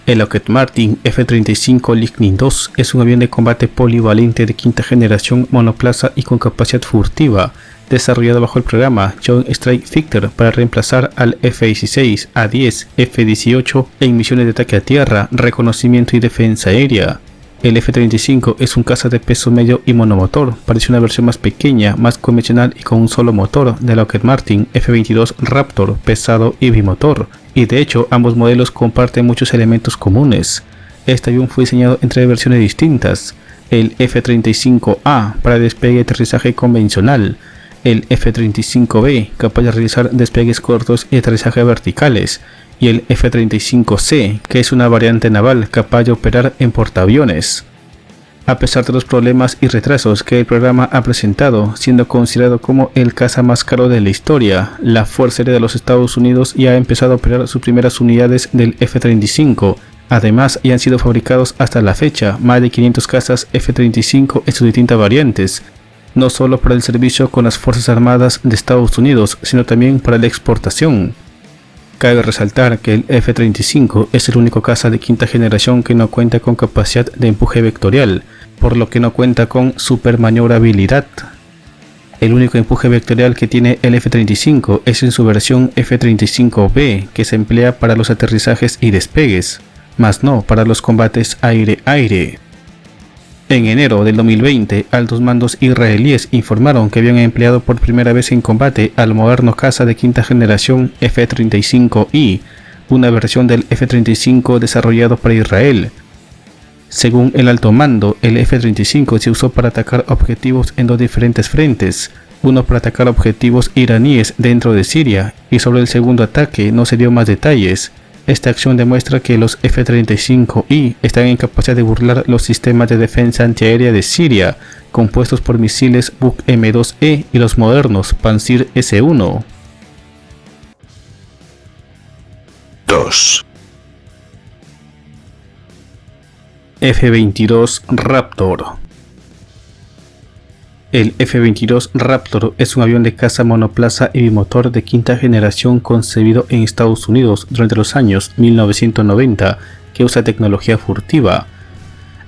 El Lockheed Martin F-35 Lightning II es un avión de combate polivalente de quinta generación monoplaza y con capacidad furtiva, desarrollado bajo el programa Joint Strike Fighter para reemplazar al F-16, A-10, F-18 en misiones de ataque a tierra, reconocimiento y defensa aérea. El F-35 es un caza de peso medio y monomotor, parece una versión más pequeña, más convencional y con un solo motor de Lockheed Martin F-22 Raptor pesado y bimotor, y de hecho ambos modelos comparten muchos elementos comunes. Este avión fue diseñado en 3 versiones distintas: el F-35A para despegue y aterrizaje convencional, el F-35B, capaz de realizar despegues cortos y aterrizaje verticales, y el F-35C, que es una variante naval capaz de operar en portaaviones. A pesar de los problemas y retrasos que el programa ha presentado, siendo considerado como el caza más caro de la historia, la Fuerza Aérea de los Estados Unidos ya ha empezado a operar sus primeras unidades del F-35. Además, ya han sido fabricados hasta la fecha más de 500 cazas F-35 en sus distintas variantes, no solo para el servicio con las Fuerzas Armadas de Estados Unidos, sino también para la exportación. Cabe resaltar que el F-35 es el único caza de quinta generación que no cuenta con capacidad de empuje vectorial, por lo que no cuenta con supermaniobrabilidad. El único empuje vectorial que tiene el F-35 es en su versión F-35B, que se emplea para los aterrizajes y despegues, más no para los combates aire-aire. En enero del 2020, altos mandos israelíes informaron que habían empleado por primera vez en combate al moderno caza de quinta generación F-35I, una versión del F-35 desarrollado para Israel. Según el alto mando, el F-35 se usó para atacar objetivos en dos diferentes frentes, uno para atacar objetivos iraníes dentro de Siria, y sobre el segundo ataque no se dio más detalles. Esta acción demuestra que los F-35I están en capacidad de burlar los sistemas de defensa antiaérea de Siria, compuestos por misiles Buk M2E y los modernos Pantsir S-1. 2. F-22 Raptor. El F-22 Raptor es un avión de caza monoplaza y bimotor de quinta generación concebido en Estados Unidos durante los años 1990, que usa tecnología furtiva.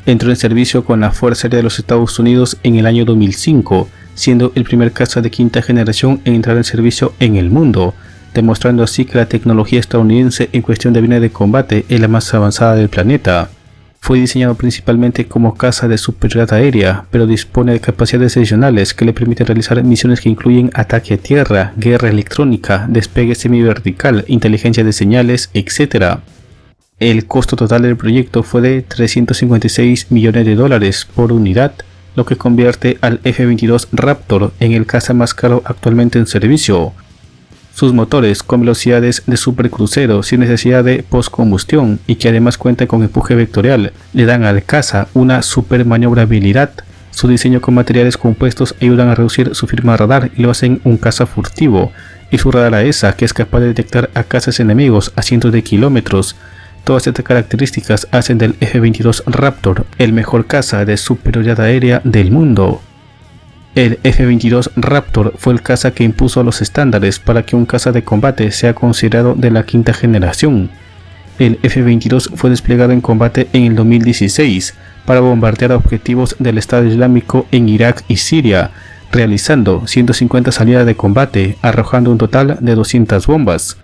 Entró en servicio con la Fuerza Aérea de los Estados Unidos en el año 2005, siendo el primer caza de quinta generación en entrar en servicio en el mundo, demostrando así que la tecnología estadounidense en cuestión de aviones de combate es la más avanzada del planeta. Fue diseñado principalmente como caza de superioridad aérea, pero dispone de capacidades adicionales que le permiten realizar misiones que incluyen ataque a tierra, guerra electrónica, despegue semivertical, inteligencia de señales, etc. El costo total del proyecto fue de $356 millones por unidad, lo que convierte al F-22 Raptor en el caza más caro actualmente en servicio. Sus motores con velocidades de supercrucero sin necesidad de postcombustión y que además cuentan con empuje vectorial le dan al caza una supermaniobrabilidad. Su diseño con materiales compuestos ayudan a reducir su firma radar y lo hacen un caza furtivo, y su radar AESA, que es capaz de detectar a cazas enemigos a cientos de kilómetros. Todas estas características hacen del F-22 Raptor el mejor caza de superioridad aérea del mundo. El F-22 Raptor fue el caza que impuso los estándares para que un caza de combate sea considerado de la quinta generación. El F-22 fue desplegado en combate en el 2016 para bombardear objetivos del Estado Islámico en Irak y Siria, realizando 150 salidas de combate, arrojando un total de 200 bombas.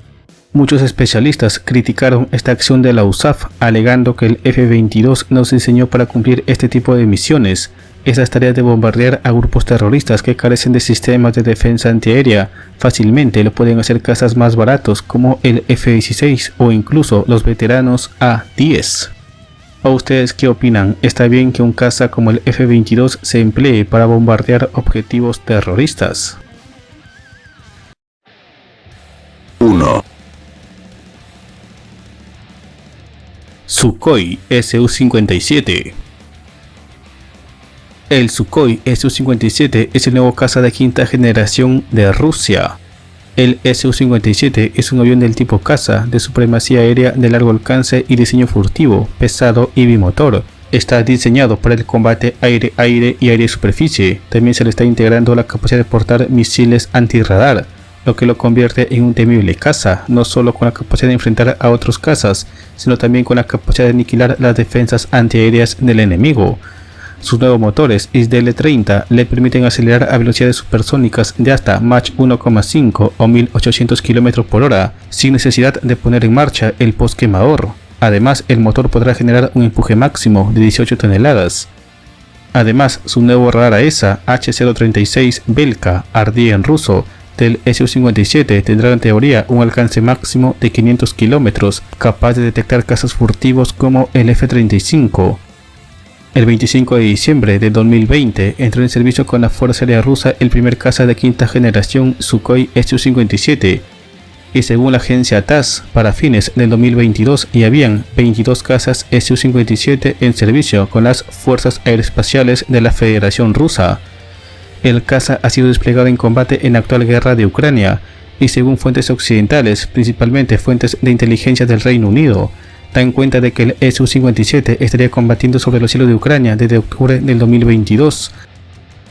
Muchos especialistas criticaron esta acción de la USAF, alegando que el F-22 no se diseñó para cumplir este tipo de misiones. Esas tareas de bombardear a grupos terroristas que carecen de sistemas de defensa antiaérea fácilmente lo pueden hacer cazas más baratos como el F-16 o incluso los veteranos A-10. ¿O ustedes qué opinan? ¿Está bien que un caza como el F-22 se emplee para bombardear objetivos terroristas? 1. Sukhoi Su-57. El Sukhoi Su-57 es el nuevo caza de quinta generación de Rusia. El Su-57 es un avión del tipo caza de supremacía aérea de largo alcance y diseño furtivo, pesado y bimotor. Está diseñado para el combate aire-aire y aire-superficie. También se le está integrando la capacidad de portar misiles antirradar, lo que lo convierte en un temible caza, no solo con la capacidad de enfrentar a otros cazas, sino también con la capacidad de aniquilar las defensas antiaéreas del enemigo. Sus nuevos motores ISDL-30 le permiten acelerar a velocidades supersónicas de hasta Mach 1,5 o 1800 km por hora, sin necesidad de poner en marcha el postquemador. Además, el motor podrá generar un empuje máximo de 18 toneladas. Además, su nuevo radar AESA H036 Belka, Ardi en ruso, del Su-57 tendrá en teoría un alcance máximo de 500 km, capaz de detectar cazas furtivos como el F-35. El 25 de diciembre de 2020 entró en servicio con la Fuerza Aérea Rusa el primer caza de quinta generación Sukhoi Su-57 y según la agencia TASS, para fines del 2022 ya habían 22 cazas Su-57 en servicio con las Fuerzas Aeroespaciales de la Federación Rusa. El caza ha sido desplegado en combate en la actual guerra de Ucrania y según fuentes occidentales, principalmente fuentes de inteligencia del Reino Unido, dan cuenta de que el Su-57 estaría combatiendo sobre los cielos de Ucrania desde octubre del 2022,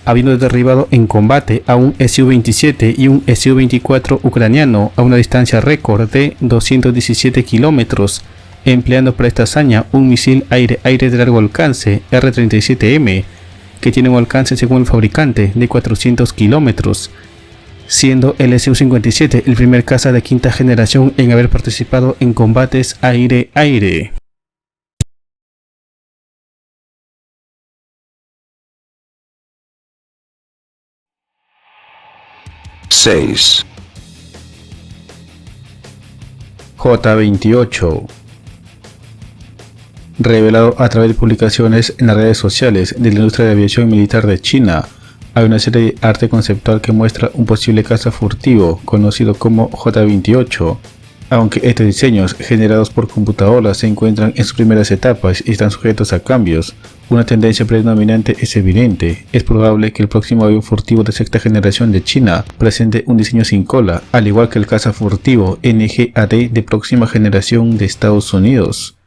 habiendo derribado en combate a un Su-27 y un Su-24 ucraniano a una distancia récord de 217 kilómetros, empleando para esta hazaña un misil aire-aire de largo alcance R-37M, que tiene un alcance según el fabricante de 400 kilómetros, siendo el Su-57 el primer caza de quinta generación en haber participado en combates aire-aire. Seis. J-28. Revelado a través de publicaciones en las redes sociales de la industria de aviación militar de China, hay una serie de arte conceptual que muestra un posible caza furtivo conocido como J-28. Aunque estos diseños generados por computadoras se encuentran en sus primeras etapas y están sujetos a cambios, una tendencia predominante es evidente. Es probable que el próximo avión furtivo de sexta generación de China presente un diseño sin cola, al igual que el caza furtivo NGAD de próxima generación de Estados Unidos.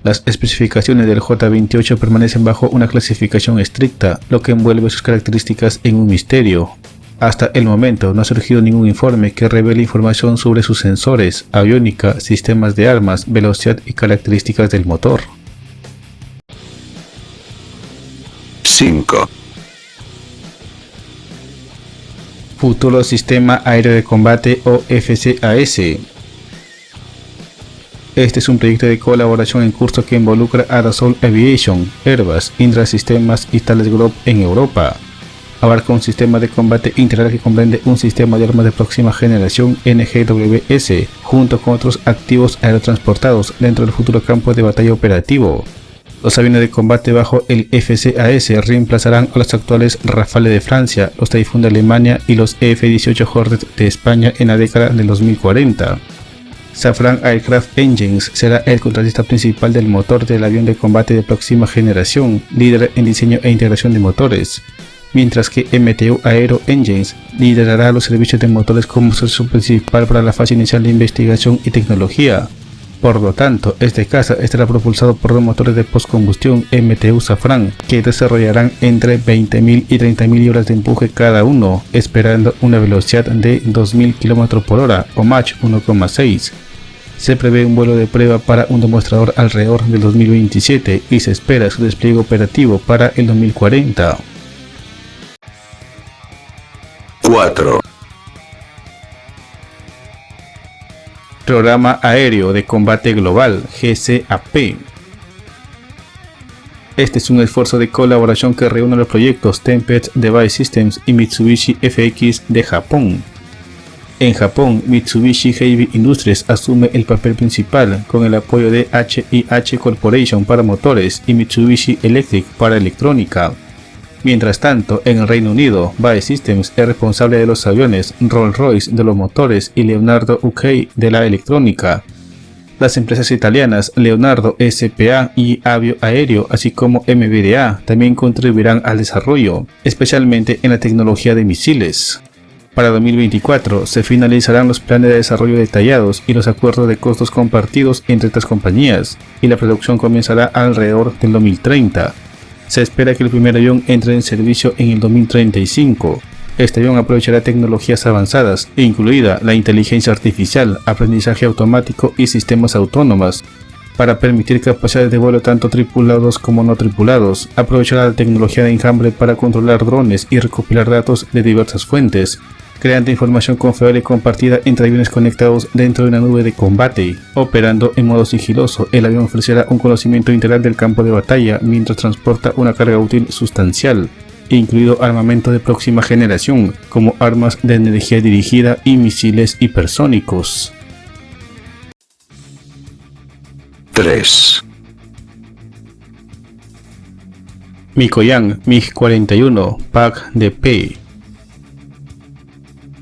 Las especificaciones del J-28 permanecen bajo una clasificación estricta, lo que envuelve sus características en un misterio. Hasta el momento no ha surgido ningún informe que revele información sobre sus sensores, aviónica, sistemas de armas, velocidad y características del motor. 5. Futuro Sistema Aéreo de Combate o FCAS. Este es un proyecto de colaboración en curso que involucra a Dassault Aviation, Airbus, Indra Systems y Thales Group en Europa. Abarca un sistema de combate integral que comprende un sistema de armas de próxima generación NGWS, junto con otros activos aerotransportados dentro del futuro campo de batalla operativo. Los aviones de combate bajo el FCAS reemplazarán a los actuales Rafale de Francia, los Typhoon de Alemania y los F-18 Hornet de España en la década del 2040. Safran Aircraft Engines será el contratista principal del motor del avión de combate de próxima generación, líder en diseño e integración de motores, mientras que MTU Aero Engines liderará los servicios de motores como socio principal para la fase inicial de investigación y tecnología. Por lo tanto, este caza estará propulsado por dos motores de postcombustión MTU Safran, que desarrollarán entre 20.000 y 30.000 libras de empuje cada uno, esperando una velocidad de 2.000 km/h o Mach 1,6. Se prevé un vuelo de prueba para un demostrador alrededor del 2027 y se espera su despliegue operativo para el 2040. 4. Programa Aéreo de Combate Global, GCAP. Este es un esfuerzo de colaboración que reúne los proyectos Tempest Device Systems y Mitsubishi FX de Japón. En Japón, Mitsubishi Heavy Industries asume el papel principal con el apoyo de HIH Corporation para motores y Mitsubishi Electric para electrónica. Mientras tanto, en el Reino Unido, BAE Systems es responsable de los aviones, Rolls-Royce de los motores y Leonardo UK de la electrónica. Las empresas italianas Leonardo S.p.A. y Avio Aéreo, así como MBDA, también contribuirán al desarrollo, especialmente en la tecnología de misiles. Para 2024 se finalizarán los planes de desarrollo detallados y los acuerdos de costos compartidos entre estas compañías, y la producción comenzará alrededor del 2030. Se espera que el primer avión entre en servicio en el 2035. Este avión aprovechará tecnologías avanzadas, incluida la inteligencia artificial, aprendizaje automático y sistemas autónomos, para permitir capacidades de vuelo tanto tripulados como no tripulados. Aprovechará la tecnología de enjambre para controlar drones y recopilar datos de diversas fuentes, creando información confiable y compartida entre aviones conectados dentro de una nube de combate. Operando en modo sigiloso, el avión ofrecerá un conocimiento integral del campo de batalla mientras transporta una carga útil sustancial, incluido armamento de próxima generación, como armas de energía dirigida y misiles hipersónicos. 3. Mikoyan MiG-41 PAC-DP.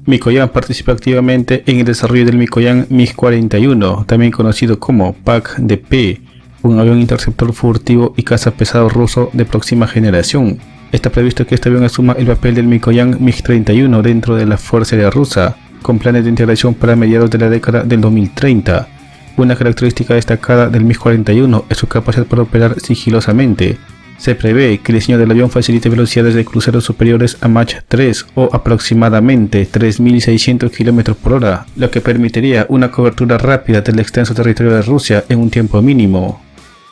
Mikoyan participa activamente en el desarrollo del Mikoyan MiG-41, también conocido como PAC-DP, un avión interceptor furtivo y caza pesado ruso de próxima generación. Está previsto que este avión asuma el papel del Mikoyan MiG-31 dentro de la Fuerza Aérea Rusa, con planes de integración para mediados de la década del 2030. Una característica destacada del MiG-41 es su capacidad para operar sigilosamente. Se prevé que el diseño del avión facilite velocidades de crucero superiores a Mach 3 o aproximadamente 3.600 km por hora, lo que permitiría una cobertura rápida del extenso territorio de Rusia en un tiempo mínimo.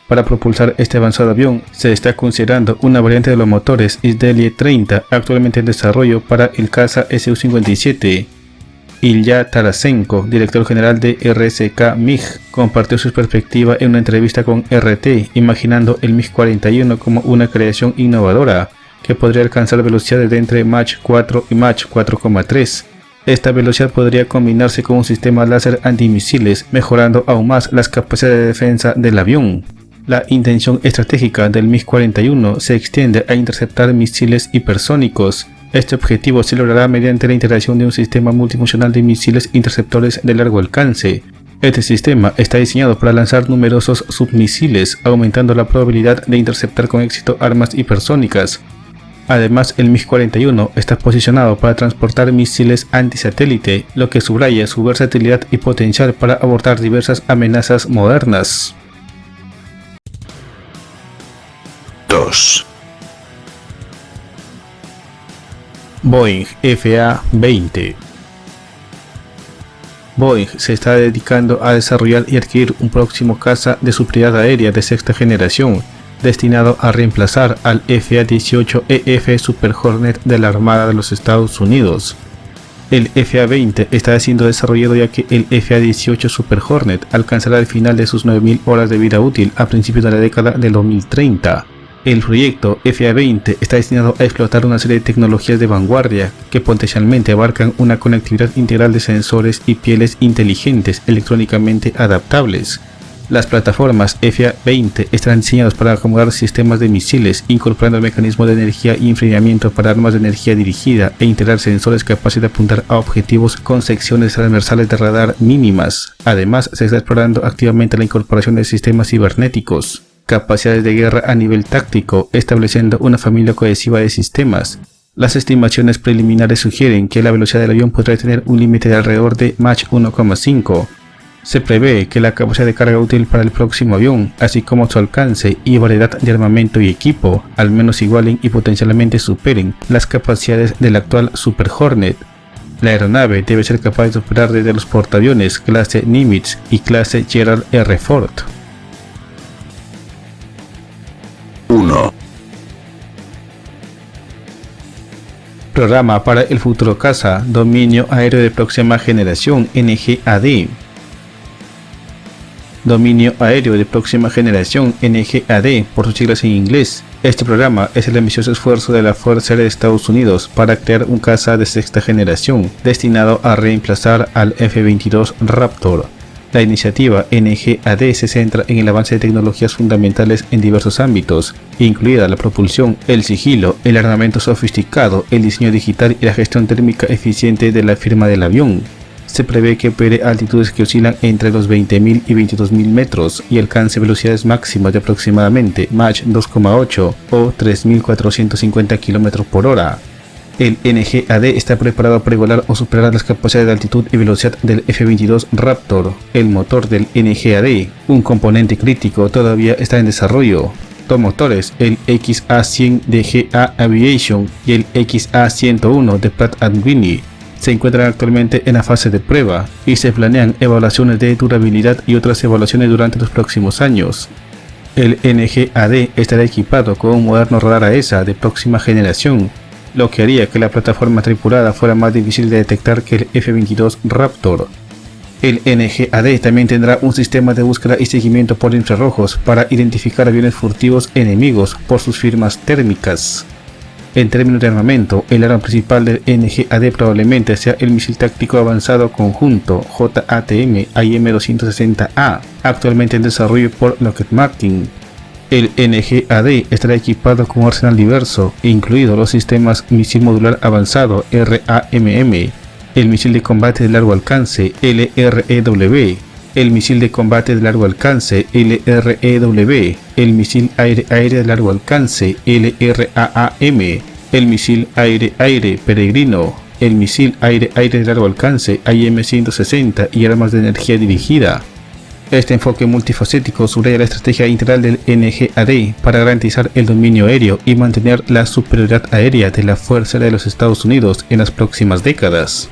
Para propulsar este avanzado avión, se está considerando una variante de los motores Izdeliye-30 actualmente en desarrollo para el caza Su-57. Ilya Tarasenko, director general de RSK MiG, compartió su perspectiva en una entrevista con RT, imaginando el MiG-41 como una creación innovadora que podría alcanzar velocidades de entre Mach 4 y Mach 4,3. Esta velocidad podría combinarse con un sistema láser antimisiles, mejorando aún más las capacidades de defensa del avión. La intención estratégica del MiG-41 se extiende a interceptar misiles hipersónicos. Este objetivo se logrará mediante la integración de un sistema multifuncional de misiles interceptores de largo alcance. Este sistema está diseñado para lanzar numerosos submisiles, aumentando la probabilidad de interceptar con éxito armas hipersónicas. Además, el MiG-41 está posicionado para transportar misiles antisatélite, lo que subraya su versatilidad y potencial para abordar diversas amenazas modernas. 2. Boeing FA-20. Boeing se está dedicando a desarrollar y adquirir un próximo caza de superioridad aérea de sexta generación, destinado a reemplazar al FA-18EF Super Hornet de la Armada de los Estados Unidos. El FA-20 está siendo desarrollado ya que el FA-18 Super Hornet alcanzará el final de sus 9.000 horas de vida útil a principios de la década del 2030. El proyecto FA-20 está destinado a explotar una serie de tecnologías de vanguardia que potencialmente abarcan una conectividad integral de sensores y pieles inteligentes electrónicamente adaptables. Las plataformas FA-20 estarán diseñadas para acomodar sistemas de misiles, incorporando el mecanismo de energía y enfriamiento para armas de energía dirigida e integrar sensores capaces de apuntar a objetivos con secciones transversales de radar mínimas. Además, se está explorando activamente la incorporación de sistemas cibernéticos, capacidades de guerra a nivel táctico, estableciendo una familia cohesiva de sistemas. Las estimaciones preliminares sugieren que la velocidad del avión podrá tener un límite de alrededor de Mach 1,5. Se prevé que la capacidad de carga útil para el próximo avión, así como su alcance y variedad de armamento y equipo, al menos igualen y potencialmente superen las capacidades del actual Super Hornet. La aeronave debe ser capaz de operar desde los portaaviones clase Nimitz y clase Gerald R. Ford. 1. Programa para el futuro caza, Dominio Aéreo de Próxima Generación, NGAD. Dominio Aéreo de Próxima Generación, NGAD, por sus siglas en inglés. Este programa es el ambicioso esfuerzo de la Fuerza Aérea de Estados Unidos para crear un caza de sexta generación, destinado a reemplazar al F-22 Raptor. La iniciativa NGAD se centra en el avance de tecnologías fundamentales en diversos ámbitos, incluida la propulsión, el sigilo, el armamento sofisticado, el diseño digital y la gestión térmica eficiente de la firma del avión. Se prevé que opere a altitudes que oscilan entre los 20.000 y 22.000 metros y alcance velocidades máximas de aproximadamente Mach 2,8 o 3.450 km por hora. El NGAD está preparado para igualar o superar las capacidades de altitud y velocidad del F-22 Raptor. El motor del NGAD, un componente crítico, todavía está en desarrollo. Dos motores, el XA-100 de GA Aviation y el XA-101 de Pratt & Whitney, se encuentran actualmente en la fase de prueba y se planean evaluaciones de durabilidad y otras evaluaciones durante los próximos años. El NGAD estará equipado con un moderno radar AESA de próxima generación, lo que haría que la plataforma tripulada fuera más difícil de detectar que el F-22 Raptor. El NGAD también tendrá un sistema de búsqueda y seguimiento por infrarrojos para identificar aviones furtivos enemigos por sus firmas térmicas. En términos de armamento, el arma principal del NGAD probablemente sea el misil táctico avanzado conjunto JATM AIM-260A, actualmente en desarrollo por Lockheed Martin. El NGAD estará equipado con un arsenal diverso, incluidos los sistemas Misil Modular Avanzado RAMM, el Misil de Combate de Largo Alcance LREW, el Misil de Combate de Largo Alcance LREW, el Misil Aire-Aire de Largo Alcance LRAAM, el Misil Aire-Aire Peregrino, el Misil Aire-Aire de Largo Alcance IM-160 y armas de energía dirigida. Este enfoque multifacético subraya la estrategia integral del NGAD para garantizar el dominio aéreo y mantener la superioridad aérea de la Fuerza Aérea de los Estados Unidos en las próximas décadas.